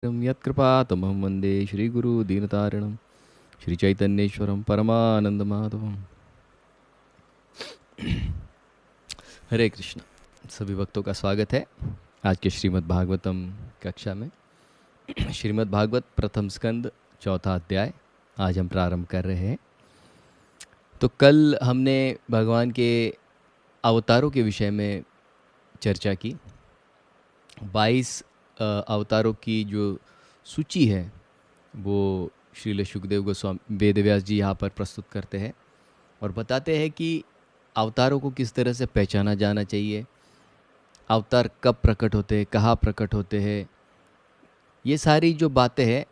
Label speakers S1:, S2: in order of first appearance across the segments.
S1: यत्कृपातमहं वन्दे श्रीगुरुदीनतारिणं श्रीचैतन्येश्वरं परमानंदमाधवम। हरे कृष्ण। सभी भक्तों का स्वागत है आज के श्रीमद् भागवतम कक्षा में। श्रीमद् भागवत प्रथम स्कंद चौथा अध्याय आज हम प्रारंभ कर रहे हैं। तो कल हमने भगवान के अवतारों के विषय में चर्चा की। 22 अवतारों की जो सूची है वो श्रील सुखदेव गोस्वामी वेदव्यास जी यहाँ पर प्रस्तुत करते हैं और बताते हैं कि अवतारों को किस तरह से पहचाना जाना चाहिए, अवतार कब प्रकट होते हैं, कहाँ प्रकट होते हैं, ये सारी जो बातें हैं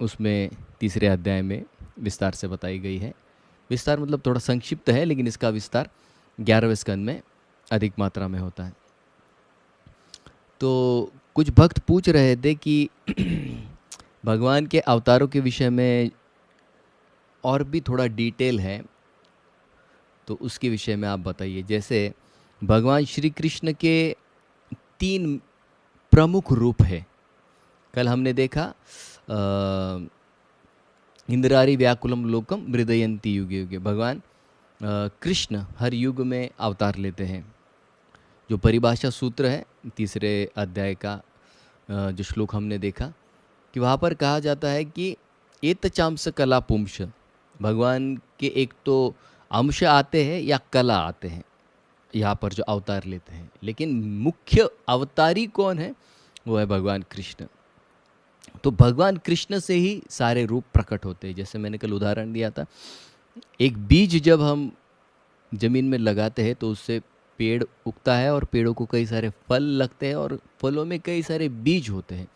S1: उसमें तीसरे अध्याय में विस्तार से बताई गई है। विस्तार मतलब थोड़ा संक्षिप्त है, लेकिन इसका विस्तार 11वें स्कंद में अधिक मात्रा में होता है। तो कुछ भक्त पूछ रहे थे कि भगवान के अवतारों के विषय में और भी थोड़ा डिटेल है, तो उसके विषय में आप बताइए। जैसे भगवान श्री कृष्ण के 3 प्रमुख रूप है। कल हमने देखा इंद्रारी व्याकुलम लोकम मृदयंती युगे युगे। भगवान कृष्ण हर युग में अवतार लेते हैं। जो परिभाषा सूत्र है तीसरे अध्याय का जो श्लोक हमने देखा कि वहाँ पर कहा जाता है कि एतचांस कला पुंश, भगवान के एक तो अंश आते हैं या कला आते हैं यहाँ पर जो अवतार लेते हैं, लेकिन मुख्य अवतारी कौन है? वो है भगवान कृष्ण। तो भगवान कृष्ण से ही सारे रूप प्रकट होते हैं। जैसे मैंने कल उदाहरण दिया था, एक बीज जब हम जमीन में लगाते हैं तो उससे पेड़ उगता है और पेड़ों को कई सारे फल लगते हैं और फलों में कई सारे बीज होते हैं।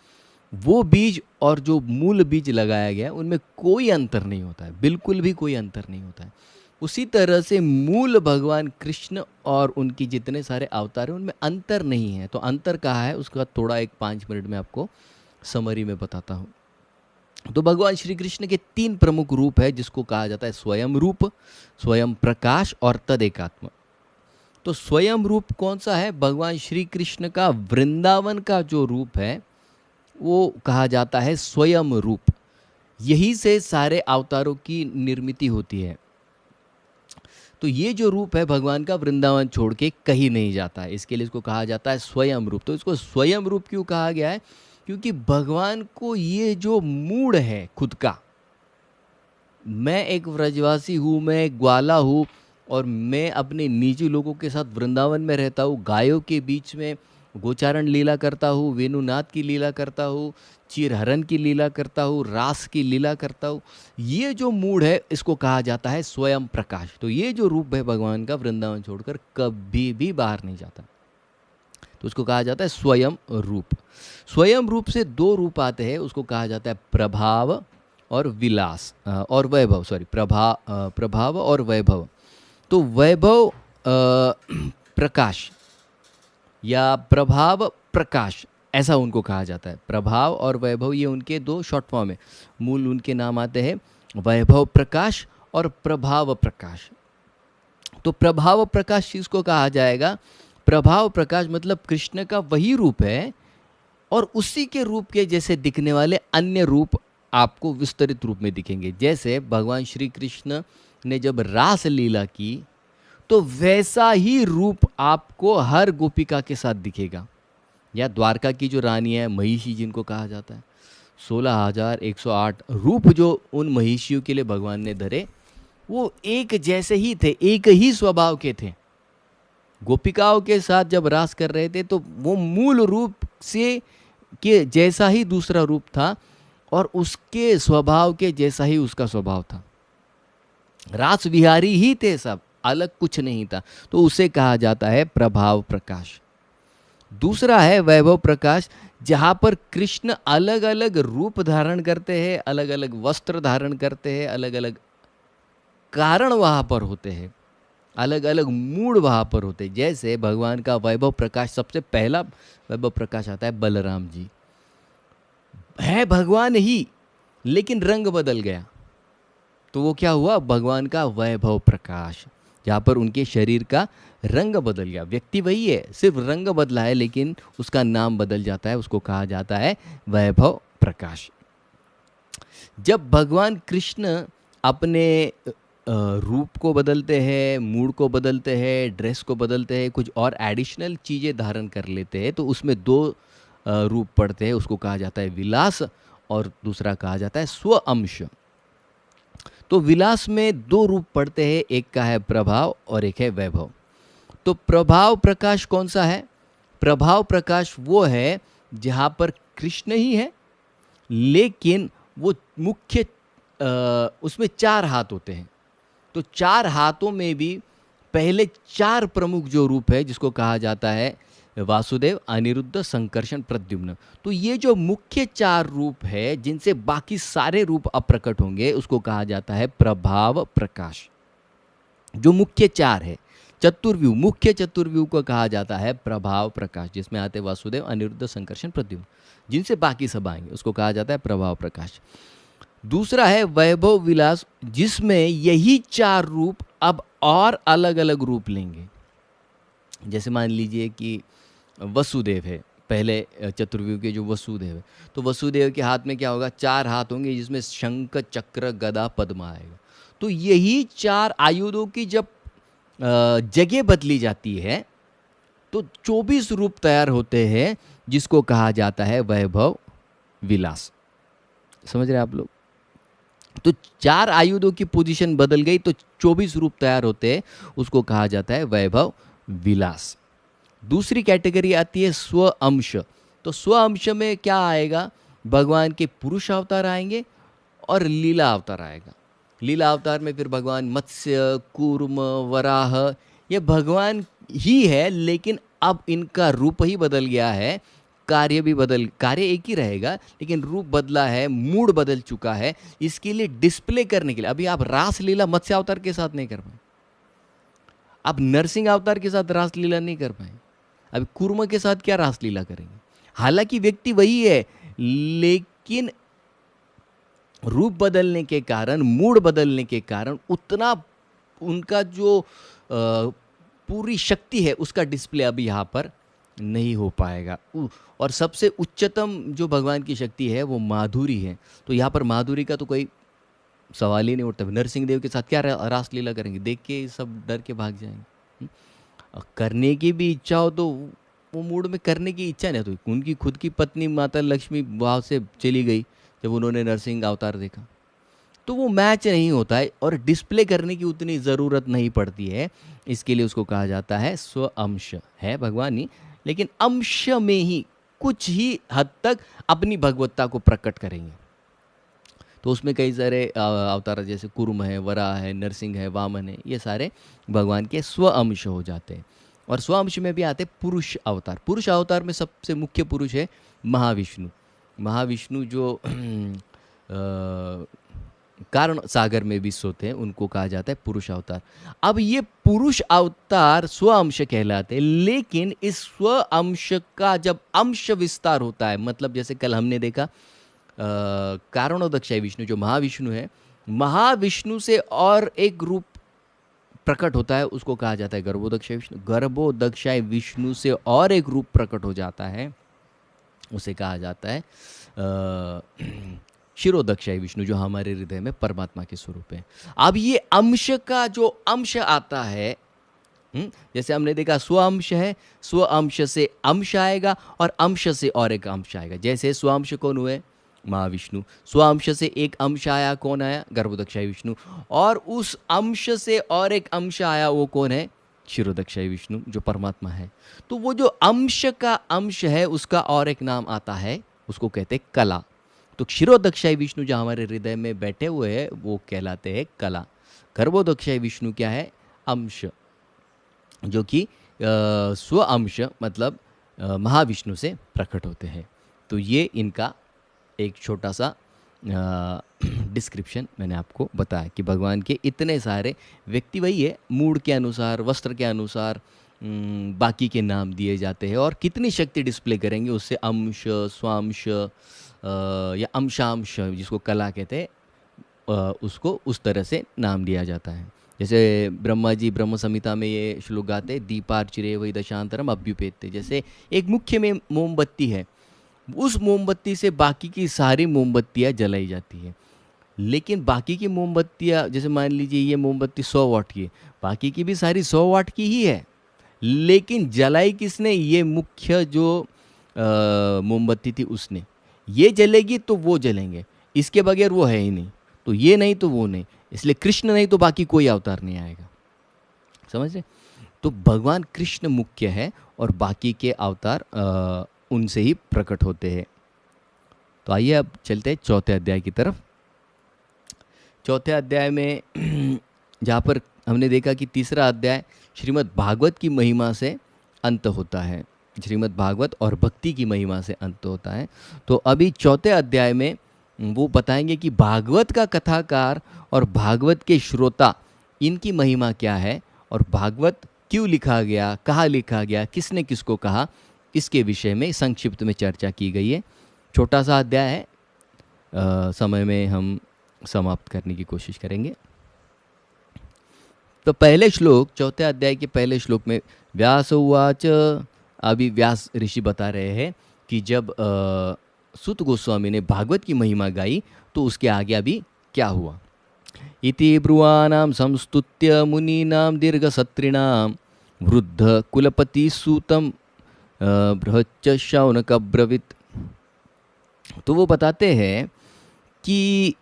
S1: वो बीज और जो मूल बीज लगाया गया उनमें कोई अंतर नहीं होता है, बिल्कुल भी कोई अंतर नहीं होता है। उसी तरह से मूल भगवान कृष्ण और उनकी जितने सारे अवतार हैं उनमें अंतर नहीं है। तो अंतर कहाँ है उसका थोड़ा एक 5 मिनट में आपको समरी में बताता हूँ। तो भगवान श्री कृष्ण के 3 प्रमुख रूप है जिसको कहा जाता है स्वयं रूप, स्वयं प्रकाश और तदेकात्म। तो स्वयं रूप कौन सा है? भगवान श्री कृष्ण का वृंदावन का जो रूप है वो कहा जाता है स्वयं रूप। यही से सारे अवतारों की निर्मिति होती है। तो ये जो रूप है भगवान का वृंदावन छोड़ के कहीं नहीं जाता है, इसके लिए इसको कहा जाता है स्वयं रूप। तो इसको स्वयं रूप क्यों कहा गया है? क्योंकि भगवान को ये जो मूड है खुद का, मैं एक व्रजवासी हूँ, मैं एक ग्वाला हूँ और मैं अपने निजी लोगों के साथ वृंदावन में रहता हूँ, गायों के बीच में गोचारण लीला करता हूँ, वेणुनाथ की लीला करता हूँ, चीरहरण की लीला करता हूँ, रास की लीला करता हूँ। ये जो मूड है इसको कहा जाता है स्वयं प्रकाश। तो ये जो रूप है भगवान का वृंदावन छोड़कर कभी भी बाहर नहीं जाता, तो उसको कहा जाता है स्वयं रूप। स्वयं रूप से 2 रूप आते हैं, उसको कहा जाता है प्रभाव और विलास और वैभव। प्रभाव और वैभव। तो वैभव प्रकाश या प्रभाव प्रकाश ऐसा उनको कहा जाता है। प्रभाव और वैभव ये उनके 2 शॉर्ट फॉर्म है। मूल उनके नाम आते हैं वैभव प्रकाश और प्रभाव प्रकाश। तो प्रभाव प्रकाश चीज को कहा जाएगा। प्रभाव प्रकाश मतलब कृष्ण का वही रूप है और उसी के रूप के जैसे दिखने वाले अन्य रूप आपको विस्तृत रूप में दिखेंगे। जैसे भगवान श्री कृष्ण ने जब रास लीला की तो वैसा ही रूप आपको हर गोपिका के साथ दिखेगा। या द्वारका की जो रानी है महिषी जिनको कहा जाता है, 16,108 रूप जो उन महिषियों के लिए भगवान ने धरे वो एक जैसे ही थे, एक ही स्वभाव के थे। गोपिकाओं के साथ जब रास कर रहे थे तो वो मूल रूप से के जैसा ही दूसरा रूप था और उसके स्वभाव के जैसा ही उसका स्वभाव था। रास विहारी ही थे सब, अलग कुछ नहीं था। तो उसे कहा जाता है प्रभाव प्रकाश। दूसरा है वैभव प्रकाश, जहां पर कृष्ण अलग अलग रूप धारण करते हैं, अलग अलग वस्त्र धारण करते हैं, अलग अलग कारण वहां पर होते हैं, अलग अलग मूड वहां पर होते हैं। जैसे भगवान का वैभव प्रकाश, सबसे पहला वैभव प्रकाश आता है बलराम जी, है भगवान ही लेकिन रंग बदल गया। तो वो क्या हुआ? भगवान का वैभव प्रकाश, जहाँ पर उनके शरीर का रंग बदल गया। व्यक्ति वही है, सिर्फ रंग बदला है लेकिन उसका नाम बदल जाता है, उसको कहा जाता है वैभव प्रकाश। जब भगवान कृष्ण अपने रूप को बदलते हैं, मूड को बदलते हैं, ड्रेस को बदलते हैं, कुछ और एडिशनल चीज़ें धारण कर लेते हैं, तो उसमें दो रूप पड़ते हैं। उसको कहा जाता है विलास और दूसरा कहा जाता है स्व अंश। तो विलास में दो रूप पड़ते हैं, एक का है प्रभाव और एक है वैभव। तो प्रभाव प्रकाश कौन सा है? प्रभाव प्रकाश वो है जहाँ पर कृष्ण ही है, लेकिन वो मुख्य उसमें चार हाथ होते हैं। तो चार हाथों में भी पहले चार प्रमुख जो रूप है, जिसको कहा जाता है वासुदेव, अनिरुद्ध, संकर्षण, प्रद्युम्न। तो ये जो मुख्य चार रूप है जिनसे बाकी सारे रूप अप्रकट होंगे, उसको कहा जाता है प्रभाव प्रकाश। जो मुख्य चार है, चतुर्व्यूह, मुख्य चतुर्व्यूह को कहा जाता है प्रभाव प्रकाश, जिसमें आते वासुदेव, अनिरुद्ध, संकर्षण, प्रद्युम्न, जिनसे बाकी सब आएंगे, उसको कहा जाता है प्रभाव प्रकाश। दूसरा है वैभव विलास, जिसमें यही चार रूप अब और अलग अलग रूप लेंगे। जैसे मान लीजिए कि वसुदेव है, पहले चतुर्व्यूह के जो वसुदेव है, तो वसुदेव के हाथ में क्या होगा? चार हाथ होंगे, जिसमें शंख, चक्र, गदा, पद्म आएगा। तो यही चार आयुधों की जब जगह बदली जाती है, तो 24 रूप तैयार होते हैं, जिसको कहा जाता है वैभव विलास। समझ रहे हैं आप लोग? तो चार आयुधों की पोजीशन बदल गई तो 24 रूप तैयार होते हैं, उसको कहा जाता है वैभव विलास। दूसरी कैटेगरी आती है स्व अंश। तो स्व अंश में क्या आएगा? भगवान के पुरुष अवतार आएंगे और लीला अवतार आएगा। लीला अवतार में फिर भगवान मत्स्य, कूर्म, वराह, ये भगवान ही है, लेकिन अब इनका रूप ही बदल गया है, कार्य एक ही रहेगा, लेकिन रूप बदला है, मूड बदल चुका है। इसके लिए डिस्प्ले करने के लिए अभी आप रासलीला मत्स्य अवतार के साथ नहीं कर पाए, आप नरसिंह अवतार के साथ रासलीला नहीं कर पाए, अभी कूर्म के साथ क्या रासलीला करेंगे? हालांकि व्यक्ति वही है, लेकिन रूप बदलने के कारण, मूड बदलने के कारण उतना उनका जो पूरी शक्ति है उसका डिस्प्ले अभी यहाँ पर नहीं हो पाएगा। और सबसे उच्चतम जो भगवान की शक्ति है वो माधुरी है। तो यहाँ पर माधुरी का तो कोई सवाल ही नहीं उठता। नरसिंह देव के साथ क्या रासलीला करेंगे? देख के सब डर के भाग जाएंगे। करने की भी इच्छा हो तो वो मूड में करने की इच्छा नहीं, तो उनकी खुद की पत्नी माता लक्ष्मी वहाँ से चली गई जब उन्होंने नरसिंह अवतार देखा, तो वो मैच नहीं होता है और डिस्प्ले करने की उतनी ज़रूरत नहीं पड़ती है। इसके लिए उसको कहा जाता है स्व अंश। है भगवान ही, लेकिन अंश में ही कुछ ही हद तक अपनी भगवत्ता को प्रकट करेंगे। तो उसमें कई सारे अवतार, जैसे कुर्म है, वराह है, नरसिंह है, वामन है, ये सारे भगवान के स्व अंश हो जाते हैं। और स्व अंश में भी आते पुरुष अवतार। पुरुष अवतार में सबसे मुख्य पुरुष है महाविष्णु। महाविष्णु जो कारण सागर में भी सोते हैं, उनको कहा जाता है पुरुष अवतार। अब ये पुरुष अवतार स्व अंश कहलाते हैं, लेकिन इस स्व अंश का जब अंश विस्तार होता है, मतलब जैसे कल हमने देखा कारणोदक्षाय विष्णु जो महाविष्णु है, महाविष्णु से और एक रूप प्रकट होता है, उसको कहा जाता है गर्भोदक्षाय विष्णु। गर्भोदक्षाय विष्णु से और एक रूप प्रकट हो जाता है, उसे कहा जाता है क्षीरोदक्षाय विष्णु, जो हमारे हृदय में परमात्मा के स्वरूप है। अब ये अंश का जो अंश आता है, जैसे हमने देखा स्व अंश है, स्व अंश से अंश आएगा और अंश से और एक अंश आएगा। जैसे स्व अंश कौन हुए? महाविष्णु। स्व अंश से एक अंश आया, कौन आया? गर्भोदक्षाय विष्णु। और उस अंश से और एक अंश आया, वो कौन है? क्षीरोदक्षाय विष्णु, जो परमात्मा है। तो वो जो अंश का अंश है, उसका और एक नाम आता है, उसको कहते हैं कला। तो क्षीरोदक्षाय विष्णु जो हमारे हृदय में बैठे हुए हैं, वो कहलाते हैं कला। गर्भोदक्षाय विष्णु क्या है? अंश, जो कि स्व अंश मतलब महाविष्णु से प्रकट होते हैं। तो ये इनका एक छोटा सा डिस्क्रिप्शन मैंने आपको बताया कि भगवान के इतने सारे व्यक्ति वही है, मूड के अनुसार, वस्त्र के अनुसार बाकी के नाम दिए जाते हैं और कितनी शक्ति डिस्प्ले करेंगे उससे अंश, स्वांश या अंशांश, जिसको कला कहते हैं, उसको उस तरह से नाम दिया जाता है। जैसे ब्रह्मा जी ब्रह्म संहिता में ये श्लोक गाते, दीपार्चिरे वही दशांतरम अभ्युपेत्ते। जैसे एक मुख्य में मोमबत्ती है, उस मोमबत्ती से बाकी की सारी मोमबत्तियाँ जलाई जाती है। लेकिन बाकी की मोमबत्तियाँ, जैसे मान लीजिए ये मोमबत्ती 100 वाट की है, बाकी की भी सारी 100 वाट की ही है, लेकिन जलाई किसने? ये मुख्य जो मोमबत्ती थी उसने। ये जलेगी तो वो जलेंगे, इसके बगैर वो है ही नहीं, तो ये नहीं तो वो नहीं, इसलिए कृष्ण नहीं तो बाकी कोई अवतार नहीं आएगा। समझ रहे? तो भगवान कृष्ण मुख्य है और बाकी के अवतार उनसे ही प्रकट होते हैं। तो आइए अब चलते हैं चौथे अध्याय की तरफ। चौथे अध्याय में जहाँ पर हमने देखा कि तीसरा अध्याय श्रीमद् भागवत की महिमा से अंत होता है, श्रीमद् भागवत और भक्ति की महिमा से अंत होता है। तो अभी चौथे अध्याय में वो बताएंगे कि भागवत का कथाकार और भागवत के श्रोता, इनकी महिमा क्या है और भागवत क्यों लिखा गया, कहाँ लिखा गया, किसने किसको कहा, इसके विषय में संक्षिप्त में चर्चा की गई है। छोटा सा अध्याय है, समय में हम समाप्त करने की कोशिश करेंगे। तो पहले श्लोक, चौथे अध्याय के पहले श्लोक में व्यास उवाच, अभी व्यास ऋषि बता रहे हैं कि जब सूत गोस्वामी ने भागवत की महिमा गाई तो उसके आगे अभी क्या हुआ। इति ब्रुवाणां संस्तुत्य मुनीनां दीर्घसत्रिणां वृद्ध कुलपति सूतम बृहच्च शौनक ब्रवीत। तो वो बताते हैं कि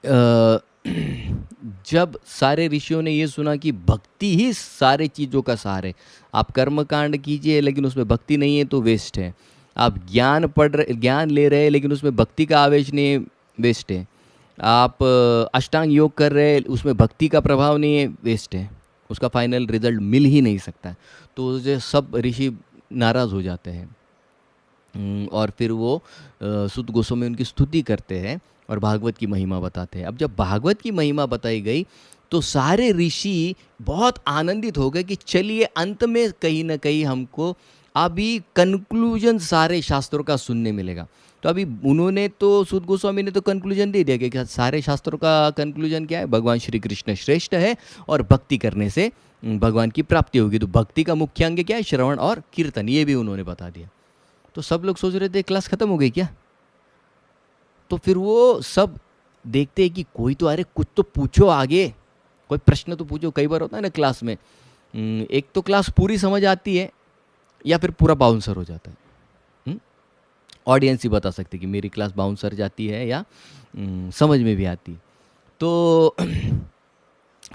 S1: जब सारे ऋषियों ने ये सुना कि भक्ति ही सारे चीज़ों का सार है, आप कर्म कांड कीजिए लेकिन उसमें भक्ति नहीं है तो वेस्ट है, आप ज्ञान ले रहे हैं लेकिन उसमें भक्ति का आवेश नहीं है, वेस्ट है, आप अष्टांग योग कर रहे हैं उसमें भक्ति का प्रभाव नहीं है, वेस्ट है, उसका फाइनल रिजल्ट मिल ही नहीं सकता। तो जो सब ऋषि नाराज़ हो जाते हैं और फिर वो सूत गोस्वामी उनकी स्तुति करते हैं और भागवत की महिमा बताते हैं। अब जब भागवत की महिमा बताई गई तो सारे ऋषि बहुत आनंदित हो गए कि चलिए अंत में कहीं ना कहीं हमको अभी कंक्लूजन सारे शास्त्रों का सुनने मिलेगा। तो अभी उन्होंने तो, सूत गोस्वामी ने तो कंक्लूजन दे दिया कि सारे शास्त्रों का कंक्लूजन क्या है, भगवान श्री कृष्ण श्रेष्ठ है और भक्ति करने से भगवान की प्राप्ति होगी। तो भक्ति का मुख्य अंग क्या है? श्रवण और कीर्तन, ये भी उन्होंने बता दिया। तो सब लोग सोच रहे थे क्लास खत्म हो गई क्या। तो फिर वो सब देखते हैं कि कोई तो, अरे कुछ तो पूछो आगे, कोई प्रश्न तो पूछो। कई बार होता है ना क्लास में, एक तो क्लास पूरी समझ आती है या फिर पूरा बाउंसर हो जाता है। ऑडियंस ही बता सकती है कि मेरी क्लास बाउंसर जाती है या समझ में भी आती। तो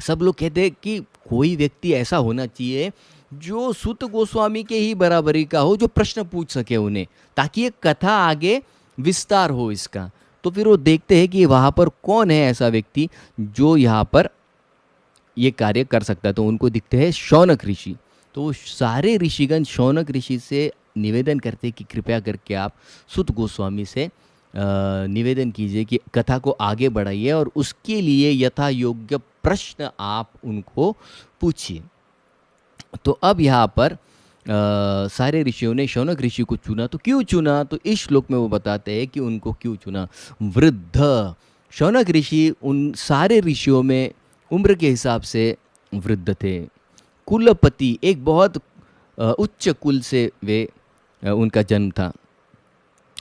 S1: सब लोग कहते हैं कि कोई व्यक्ति ऐसा होना चाहिए जो सूत गोस्वामी के ही बराबरी का हो, जो प्रश्न पूछ सके उन्हें, ताकि ये कथा आगे विस्तार हो इसका। तो फिर वो देखते हैं कि वहाँ पर कौन है ऐसा व्यक्ति जो यहाँ पर ये कार्य कर सकता है। तो उनको दिखते हैं शौनक ऋषि। तो वो सारे ऋषिगण शौनक ऋषि से निवेदन करते हैं कि कृपया करके आप सूत गोस्वामी से निवेदन कीजिए कि कथा को आगे बढ़ाइए और उसके लिए यथा योग्य प्रश्न आप उनको पूछिए। तो अब यहाँ पर सारे ऋषियों ने शौनक ऋषि को चुना। तो क्यों चुना? तो इस श्लोक में वो बताते हैं कि उनको क्यों चुना। वृद्ध शौनक ऋषि उन सारे ऋषियों में उम्र के हिसाब से वृद्ध थे। कुलपति, एक बहुत उच्च कुल से वे उनका जन्म था।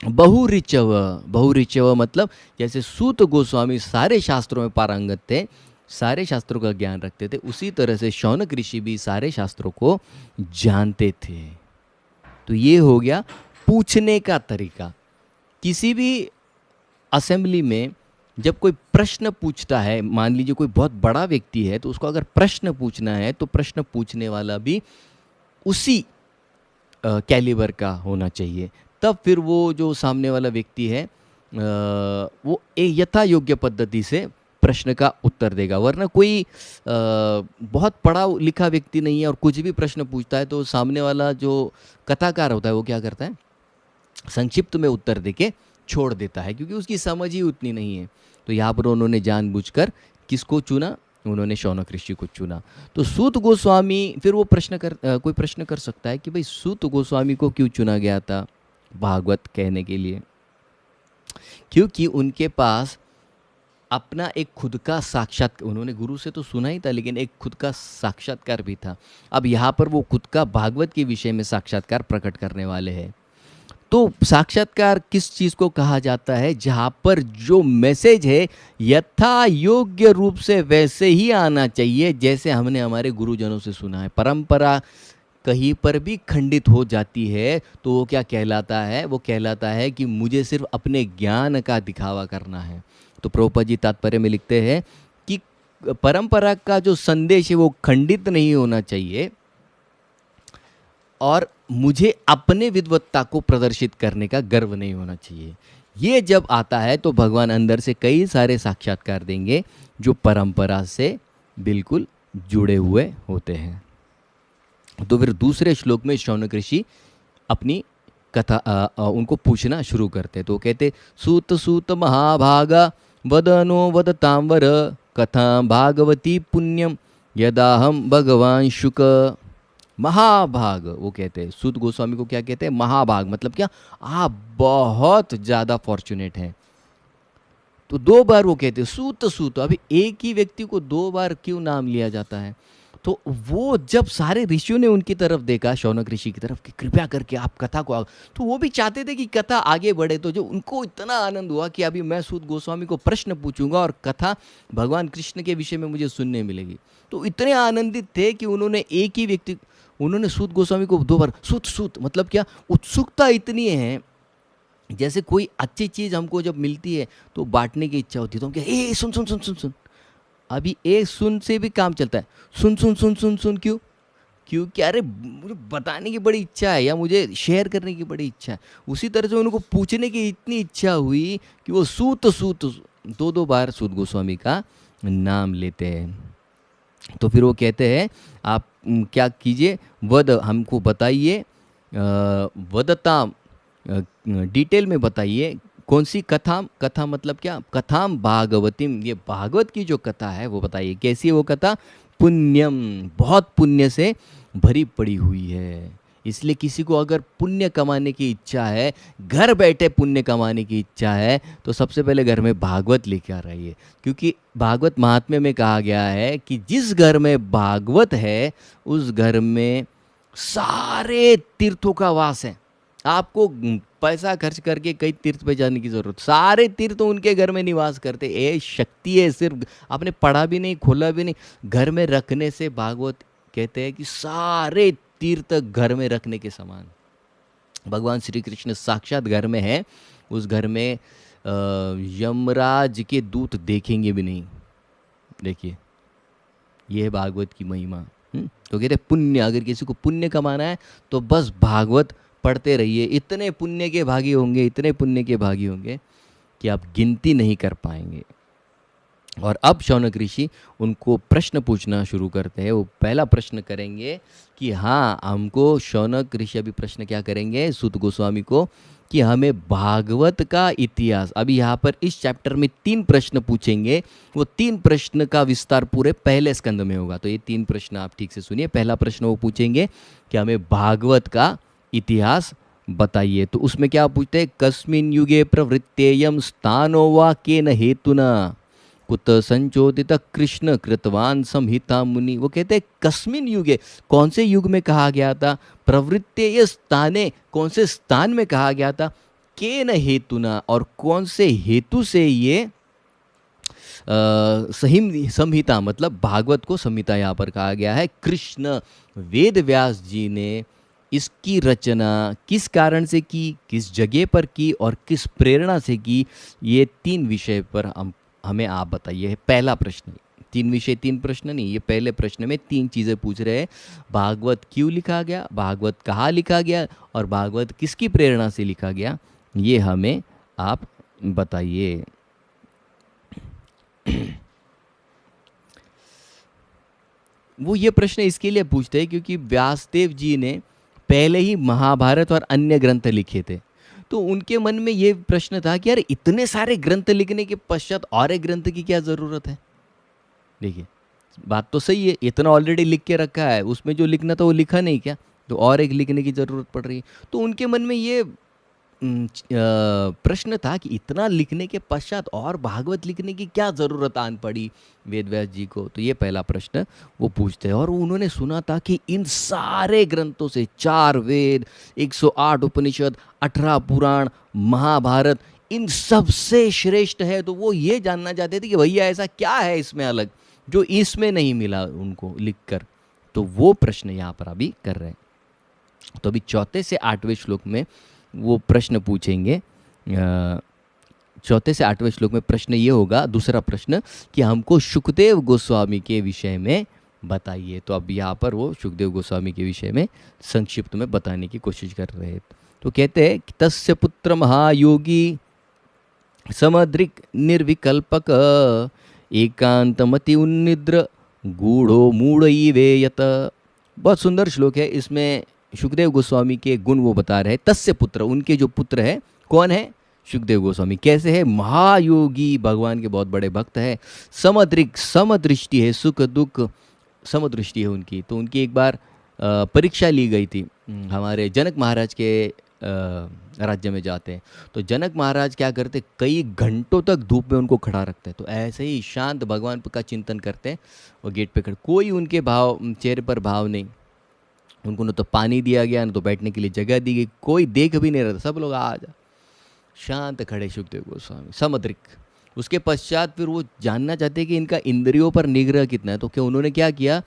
S1: बहुऋचव, बहुऋचव मतलब जैसे सूत गोस्वामी सारे शास्त्रों में पारंगत थे, सारे शास्त्रों का ज्ञान रखते थे, उसी तरह से शौनक ऋषि भी सारे शास्त्रों को जानते थे। तो ये हो गया पूछने का तरीका। किसी भी असेंबली में जब कोई प्रश्न पूछता है, मान लीजिए कोई बहुत बड़ा व्यक्ति है, तो उसको अगर प्रश्न पूछना है तो प्रश्न पूछने वाला भी उसी कैलिबर का होना चाहिए। तब फिर वो जो सामने वाला व्यक्ति है वो एक यथा योग्य पद्धति से प्रश्न का उत्तर देगा। वरना कोई बहुत पढ़ा लिखा व्यक्ति नहीं है और कुछ भी प्रश्न पूछता है तो सामने वाला जो कथाकार होता है वो क्या करता है, संक्षिप्त में उत्तर देके छोड़ देता है, क्योंकि उसकी समझ ही उतनी नहीं है। तो यहाँ पर उन्होंने जानबूझकर किसको चुना? उन्होंने शौनक ऋषि को चुना। तो सूत गोस्वामी, फिर वो कोई प्रश्न कर सकता है कि भाई सूत गोस्वामी को क्यों चुना गया था भागवत कहने के लिए? क्योंकि उनके पास अपना एक खुद का साक्षात्कार, उन्होंने गुरु से तो सुना ही था लेकिन एक खुद का साक्षात्कार भी था। अब यहाँ पर वो खुद का भागवत के विषय में साक्षात्कार प्रकट करने वाले हैं। तो साक्षात्कार किस चीज़ को कहा जाता है? जहाँ पर जो मैसेज है यथा योग्य रूप से वैसे ही आना चाहिए जैसे हमने हमारे गुरुजनों से सुना है। परंपरा कहीं पर भी खंडित हो जाती है तो वो क्या कहलाता है? वो कहलाता है कि मुझे सिर्फ अपने ज्ञान का दिखावा करना है। तो प्रभुपाद जी तात्पर्य में लिखते हैं कि परंपरा का जो संदेश है वो खंडित नहीं होना चाहिए और मुझे अपने विद्वत्ता को प्रदर्शित करने का गर्व नहीं होना चाहिए। ये जब आता है तो भगवान अंदर से कई सारे साक्षात्कार देंगे जो परंपरा से बिल्कुल जुड़े हुए होते हैं। तो फिर दूसरे श्लोक में शौनक ऋषि अपनी कथा उनको पूछना शुरू करते। तो कहते सूत सूत महाभागा वदनो वदतां वर कथा भागवती पुण्यम यदाहम भगवान शुक। महाभाग वो कहते हैं, सूत गोस्वामी को क्या कहते हैं? महाभाग। मतलब क्या? आप बहुत ज़्यादा फॉर्चुनेट हैं। तो दो बार वो कहते हैं सूत सूत। अभी एक ही व्यक्ति को दो बार क्यों नाम लिया जाता है? तो वो जब सारे ऋषियों ने उनकी तरफ देखा, शौनक ऋषि की तरफ, कि कृपया करके आप कथा को तो वो भी चाहते थे कि कथा आगे बढ़े। तो जो उनको इतना आनंद हुआ कि अभी मैं सूत गोस्वामी को प्रश्न पूछूंगा और कथा भगवान कृष्ण के विषय में मुझे सुनने मिलेगी। तो इतने आनंदित थे कि उन्होंने सूत गोस्वामी को दो बार सूत सूत। मतलब क्या? उत्सुकता इतनी है, जैसे कोई अच्छी चीज़ हमको जब मिलती है तो बांटने की इच्छा होती है, तो हम क्या, ए सुन सुन सुन सुन सुन। अभी एक सुन से भी काम चलता है, सुन सुन सुन सुन सुन। क्यों? क्योंकि अरे मुझे बताने की बड़ी इच्छा है या मुझे शेयर करने की बड़ी इच्छा है। उसी तरह से उनको पूछने की इतनी इच्छा हुई कि वो सूत सूत दो दो बार सूत गोस्वामी का नाम लेते हैं। तो फिर वो कहते हैं आप क्या कीजिए, वद हमको बताइए, वदताम डिटेल में बताइए कौन सी कथा। कथा मतलब क्या? कथाम भागवतीम, ये भागवत की जो कथा है वो बताइए। कैसी है वो कथा? पुण्यम, बहुत पुण्य से भरी पड़ी हुई है। इसलिए किसी को अगर पुण्य कमाने की इच्छा है, घर बैठे पुण्य कमाने की इच्छा है, तो सबसे पहले घर में भागवत लेके आ रही है। क्योंकि भागवत महात्म्य में कहा गया है कि जिस घर में भागवत है उस घर में सारे तीर्थों का वास है। आपको पैसा खर्च करके कई तीर्थ पे जाने की जरूरत, सारे तीर्थ उनके घर में निवास करते। ये शक्ति है, सिर्फ आपने पढ़ा भी नहीं, खोला भी नहीं, घर में रखने से भागवत कहते हैं कि सारे तीर्थ घर में रखने के समान। भगवान श्री कृष्ण साक्षात घर में है, उस घर में यमराज के दूत देखेंगे भी नहीं। देखिए ये है भागवत की महिमा। तो कहते पुण्य, अगर किसी को पुण्य कमाना है तो बस भागवत पढ़ते रहिए। इतने पुण्य के भागी होंगे, इतने पुण्य के भागी होंगे कि आप गिनती नहीं कर पाएंगे। और अब शौनक ऋषि उनको प्रश्न पूछना शुरू करते हैं। वो पहला प्रश्न करेंगे कि हाँ, हमको शौनक ऋषि अभी प्रश्न क्या करेंगे सूत गोस्वामी को कि हमें भागवत का इतिहास, अभी यहाँ पर इस चैप्टर में 3 प्रश्न पूछेंगे। वो 3 प्रश्न का विस्तार पूरे पहले स्कंद में होगा। तो ये 3 प्रश्न आप ठीक से सुनिए। पहला प्रश्न वो पूछेंगे कि हमें भागवत का इतिहास बताइए। तो उसमें क्या पूछते हैं? कस्मिन् युगे प्रवृत्तेयम स्थानो वा केन हेतुना कुत संचोदित कृष्ण कृतवान संहिता मुनि। वो कहते हैं कस्मिन् युगे, कौन से युग में कहा गया था? प्रवृत्तेय स्थाने, कौन से स्थान में कहा गया था? केन हेतुना, और कौन से हेतु से ये संहिता, मतलब भागवत को संहिता यहाँ पर कहा गया है। कृष्ण वेद व्यास जी ने इसकी रचना किस कारण से की, किस जगह पर की और किस प्रेरणा से की, ये 3 विषय पर हमें आप बताइए। पहला प्रश्न, 3 विषय 3 प्रश्न नहीं, ये पहले प्रश्न में 3 चीज़ें पूछ रहे हैं। भागवत क्यों लिखा गया, भागवत कहाँ लिखा गया और भागवत किसकी प्रेरणा से लिखा गया, ये हमें आप बताइए। वो ये प्रश्न इसके लिए पूछते हैं क्योंकि व्यासदेव जी ने पहले ही महाभारत और अन्य ग्रंथ लिखे थे। तो उनके मन में ये प्रश्न था कि यार इतने सारे ग्रंथ लिखने के पश्चात और एक ग्रंथ की क्या ज़रूरत है। देखिए बात तो सही है, इतना ऑलरेडी लिख के रखा है, उसमें जो लिखना था वो लिखा नहीं क्या, तो और एक लिखने की ज़रूरत पड़ रही है। तो उनके मन में ये प्रश्न था कि इतना लिखने के पश्चात और भागवत लिखने की क्या ज़रूरत आन पड़ी वेद व्यास जी को। तो ये पहला प्रश्न वो पूछते हैं। और उन्होंने सुना था कि इन सारे ग्रंथों से 4 वेद, 108 उपनिषद, 18 पुराण, महाभारत, इन सबसे श्रेष्ठ है। तो वो ये जानना चाहते थे कि भैया ऐसा क्या है इसमें अलग जो इसमें नहीं मिला उनको लिखकर। तो वो प्रश्न यहाँ पर अभी कर रहे हैं। तो अभी 4 से 8वें श्लोक में वो प्रश्न पूछेंगे। 4 से 8वें श्लोक में प्रश्न ये होगा, दूसरा प्रश्न, कि हमको सुखदेव गोस्वामी के विषय में बताइए। तो अब यहाँ पर वो सुखदेव गोस्वामी के विषय में संक्षिप्त में बताने की कोशिश कर रहे हैं। तो कहते हैं कि तस्य पुत्र महायोगी समद्रिक निर्विकल्पक एकांतमति उन्निद्र गूढ़ो मूढ़यिवेयत। बहुत सुंदर श्लोक है। इसमें सुखदेव गोस्वामी के गुण वो बता रहे हैं। तस्य पुत्र, उनके जो पुत्र है, कौन है? सुखदेव गोस्वामी। कैसे है? महायोगी, भगवान के बहुत बड़े भक्त है। समद्रिक, समदृष्टि है, सुख दुख समदृष्टि है उनकी। तो उनकी एक बार परीक्षा ली गई थी। हमारे जनक महाराज के राज्य में जाते हैं तो जनक महाराज क्या करते, कई घंटों तक धूप में उनको खड़ा रखते हैं। तो ऐसे ही शांत भगवान का चिंतन करते हैं। वो गेट पे खड़े, कोई उनके भाव, चेहरे पर भाव नहीं। उनको न तो पानी दिया गया, न तो बैठने के लिए जगह दी गई। कोई देख भी नहीं रहा था, सब लोग आ जा शांत खड़े सुखदेव गोस्वामी, समद्रिक। उसके पश्चात फिर वो जानना चाहते कि इनका इंद्रियों पर निग्रह कितना है। तो क्या उन्होंने क्या किया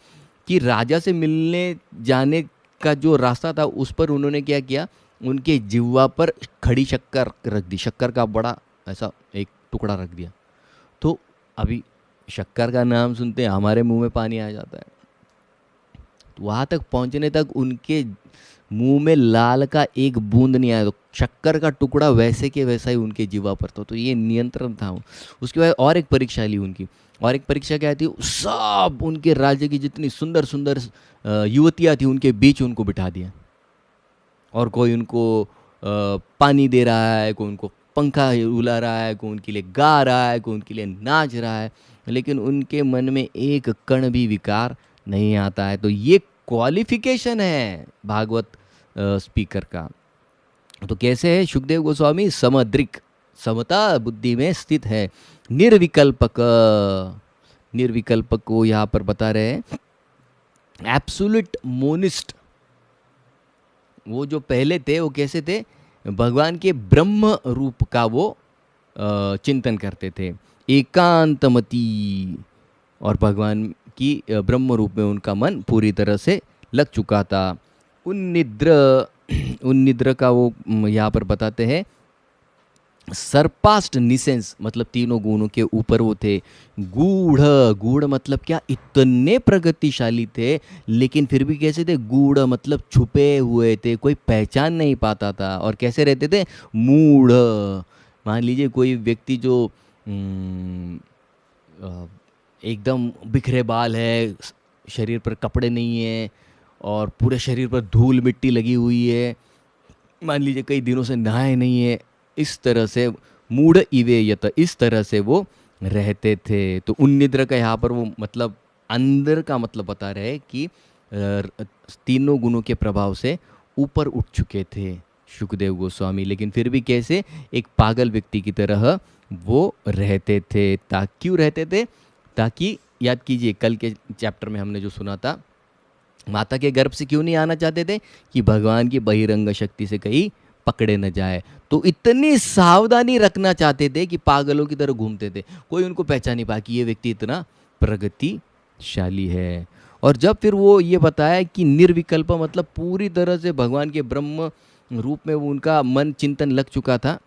S1: कि राजा से मिलने जाने का जो रास्ता था उस पर उन्होंने क्या किया, उनके जिह्वा पर खड़ी शक्कर रख दी। शक्कर का बड़ा ऐसा एक टुकड़ा रख दिया। तो अभी शक्कर का नाम सुनते हैं हमारे मुंह में पानी आ जाता है। तो वहाँ तक पहुँचने तक उनके मुंह में लाल का एक बूंद नहीं आया। तो शक्कर का टुकड़ा वैसे के वैसा ही उनके जीवा पर था। तो ये नियंत्रण था। उसके बाद और एक परीक्षा ली उनकी। और एक परीक्षा क्या थी, सब उनके राज्य की जितनी सुंदर सुंदर युवतियाँ थी उनके बीच उनको बिठा दिया। और कोई उनको पानी दे रहा है, कोई उनको पंखा उला रहा है, कोई उनके लिए गा रहा है, कोई उनके लिए नाच रहा है, लेकिन उनके मन में एक कण भी विकार नहीं आता है। तो ये क्वालिफिकेशन है भागवत स्पीकर का। तो कैसे है सुखदेव गोस्वामी? समद्रिक, समता बुद्धि में स्थित है। निर्विकल्पक, निर्विकल्पक को यहाँ पर बता रहे हैं एब्सोल्यूट मोनिस्ट। वो जो पहले थे वो कैसे थे? भगवान के ब्रह्म रूप का वो चिंतन करते थे। एकांतमति, और भगवान की ब्रह्म रूप में उनका मन पूरी तरह से लग चुका था। उन्निद्र, उन्निद्र का वो यहाँ पर बताते हैं सरपास्ट निसेंस, मतलब तीनों गुणों के ऊपर वो थे। गूढ़, गूढ़ मतलब क्या? इतने प्रगतिशाली थे लेकिन फिर भी कैसे थे? गूढ़ मतलब छुपे हुए थे, कोई पहचान नहीं पाता था। और कैसे रहते थे? मूढ़। मान लीजिए कोई व्यक्ति जो एकदम बिखरे बाल है, शरीर पर कपड़े नहीं है और पूरे शरीर पर धूल मिट्टी लगी हुई है, मान लीजिए कई दिनों से नहाए नहीं है, इस तरह से मूढ़ इवेयत, इस तरह से वो रहते थे। तो उन्निद्र का यहाँ पर वो मतलब अंदर का मतलब बता रहे हैं कि तीनों गुणों के प्रभाव से ऊपर उठ चुके थे सुखदेव गोस्वामी, लेकिन फिर भी कैसे एक पागल व्यक्ति की तरह वो रहते थे। क्यों रहते थे? ताकि याद कीजिए कल के चैप्टर में हमने जो सुना था, माता के गर्भ से क्यों नहीं आना चाहते थे? कि भगवान की बहिरंग शक्ति से कहीं पकड़े न जाए। तो इतनी सावधानी रखना चाहते थे कि पागलों की तरह घूमते थे, कोई उनको पहचान नहीं पाया कि ये व्यक्ति इतना प्रगतिशाली है। और जब फिर वो ये बताया कि निर्विकल्प मतलब पूरी तरह से भगवान के ब्रह्म रूप में वो उनका मन चिंतन लग चुका था,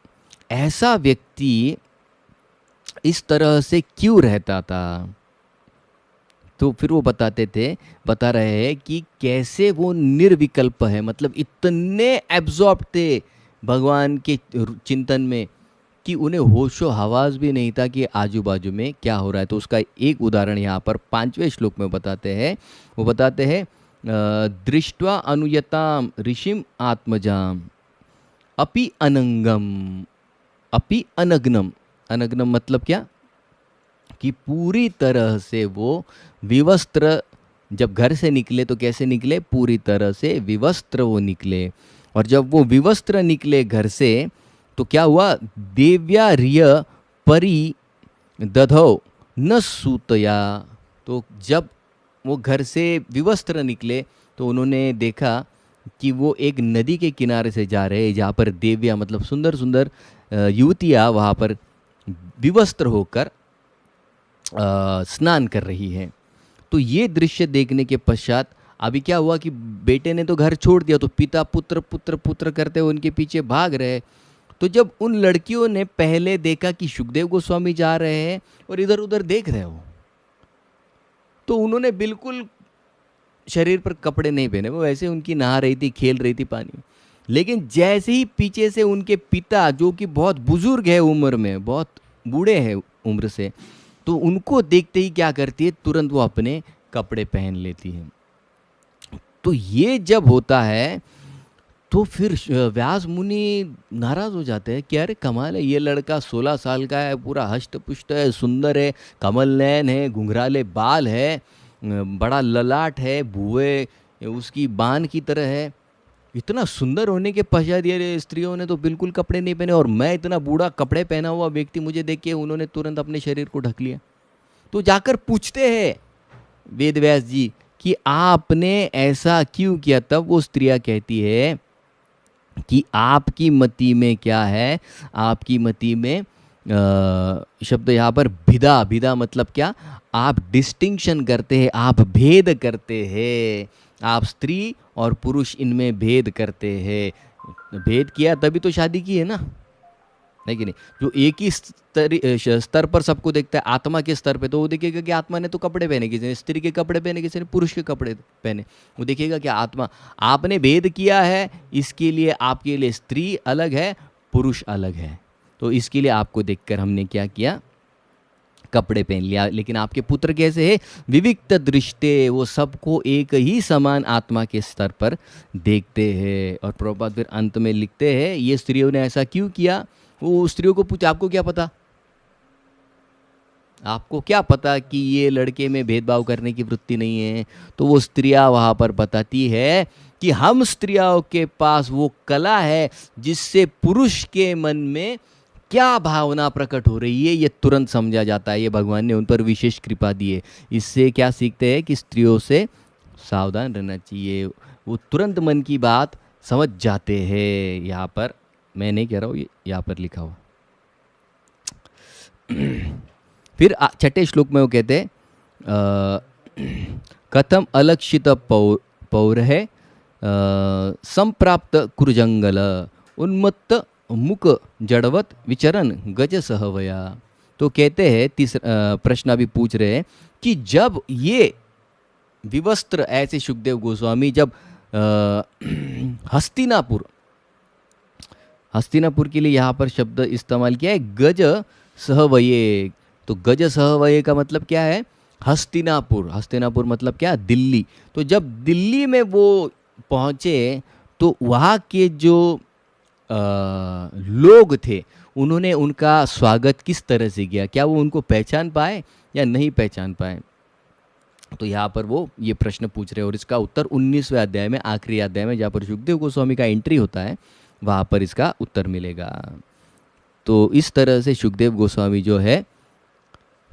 S1: ऐसा व्यक्ति इस तरह से क्यों रहता था? तो फिर वो बता रहे हैं कि कैसे वो निर्विकल्प है, मतलब इतने एब्जॉर्ब थे भगवान के चिंतन में कि उन्हें होशो हवास भी नहीं था कि आजू बाजू में क्या हो रहा है। तो उसका एक उदाहरण यहाँ पर 5वें श्लोक में बताते हैं। वो बताते हैं दृष्ट्वा अनुयताम ऋषिम आत्मजाम अपि अनंगम अपि अनग्नम। अनग्नम मतलब क्या? कि पूरी तरह से वो विवस्त्र, जब घर से निकले तो कैसे निकले? पूरी तरह से विवस्त्र वो निकले। और जब वो विवस्त्र निकले घर से तो क्या हुआ, देव्या रिय परी दधौ न सूतया। तो जब वो घर से विवस्त्र निकले तो उन्होंने देखा कि वो एक नदी के किनारे से जा रहे हैं, जहाँ पर देव्या मतलब सुंदर सुंदर युवतियाँ वहाँ पर विवस्त्र होकर स्नान कर रही हैं। तो ये दृश्य देखने के पश्चात अभी क्या हुआ कि बेटे ने तो घर छोड़ दिया, तो पिता पुत्र पुत्र पुत्र करते हुए उनके पीछे भाग रहे। तो जब उन लड़कियों ने पहले देखा कि सुखदेव गोस्वामी जा रहे हैं और इधर उधर देख रहे हो, तो उन्होंने बिल्कुल शरीर पर कपड़े नहीं पहने, वो वैसे उनकी नहा रही थी, खेल रही थी पानी में। लेकिन जैसे ही पीछे से उनके पिता, जो कि बहुत बुजुर्ग है उम्र में, बहुत बूढ़े हैं उम्र से, तो उनको देखते ही क्या करती है, तुरंत वो अपने कपड़े पहन लेती है। तो ये जब होता है तो फिर व्यास मुनि नाराज हो जाते हैं कि अरे कमाल है, ये लड़का 16 साल का है, पूरा हष्ट पुष्ट है, सुंदर है, कमल नयन है, घुंघराले बाल है, बड़ा ललाट है, भुए उसकी बाण की तरह है। इतना सुंदर होने के पश्चात ये स्त्रियों ने तो बिल्कुल कपड़े नहीं पहने, और मैं इतना बूढ़ा कपड़े पहना हुआ व्यक्ति, मुझे देख के उन्होंने तुरंत अपने शरीर को ढक लिया। तो जाकर पूछते हैं वेद व्यास जी कि आपने ऐसा क्यों किया। तब वो स्त्रियां कहती है कि आपकी मति में क्या है, आपकी मति में शब्द यहाँ पर भिदा, भिदा मतलब क्या, आप डिस्टिंक्शन करते हैं, आप भेद करते हैं, आप स्त्री और पुरुष इनमें भेद करते हैं। भेद किया तभी तो शादी की है ना, है कि नहीं। जो एक ही स्तर पर सबको देखता है, आत्मा के स्तर पे, तो वो देखेगा कि आत्मा ने तो कपड़े पहने, किसी ने स्त्री के कपड़े पहने, किसी ने पुरुष के कपड़े पहने। वो देखेगा कि आत्मा, आपने भेद किया है, इसके लिए आपके लिए स्त्री अलग है, पुरुष अलग है। तो इसके लिए आपको देखकर हमने क्या किया, कपड़े पहन लिया। लेकिन आपके पुत्र कैसे है, विविक्त दृष्टे, वो सबको एक ही समान आत्मा के स्तर पर देखते हैं। और प्रभुपाद फिर अंत में लिखते हैं, ये स्त्रियों ने ऐसा क्यों किया। वो स्त्रियों को पूछा, आपको क्या पता, आपको क्या पता कि ये लड़के में भेदभाव करने की वृत्ति नहीं है। तो वो स्त्रियां वहां पर बताती है कि हम स्त्रियों के पास वो कला है जिससे पुरुष के मन में क्या भावना प्रकट हो रही है ये तुरंत समझा जाता है। ये भगवान ने उन पर विशेष कृपा दी है। इससे क्या सीखते हैं कि स्त्रियों से सावधान रहना चाहिए, वो तुरंत मन की बात समझ जाते हैं। यहाँ पर मैं नहीं कह रहा हूँ, यहाँ पर लिखा हुआ। फिर छठे श्लोक में वो कहते हैं, कथम अलक्षित पौर है संप्राप्त कुरजंगल उन्मत्त मुक जड़वत विचरण गज सहवया। तो कहते हैं, तीसरा प्रश्न अभी पूछ रहे हैं कि जब ये विवस्त्र ऐसे सुखदेव गोस्वामी जब हस्तिनापुर के लिए यहाँ पर शब्द इस्तेमाल किया है गज सहवये। तो गज सहवये का मतलब क्या है, हस्तिनापुर। हस्तिनापुर मतलब क्या, दिल्ली। तो जब दिल्ली में वो पहुँचे तो वहाँ के जो लोग थे उन्होंने उनका स्वागत किस तरह से किया, क्या वो उनको पहचान पाए या नहीं पहचान पाए। तो यहाँ पर वो ये प्रश्न पूछ रहे हैं और इसका उत्तर 19वें अध्याय में, आखिरी अध्याय में, जहाँ पर सुखदेव गोस्वामी का एंट्री होता है, वहाँ पर इसका उत्तर मिलेगा। तो इस तरह से सुखदेव गोस्वामी जो है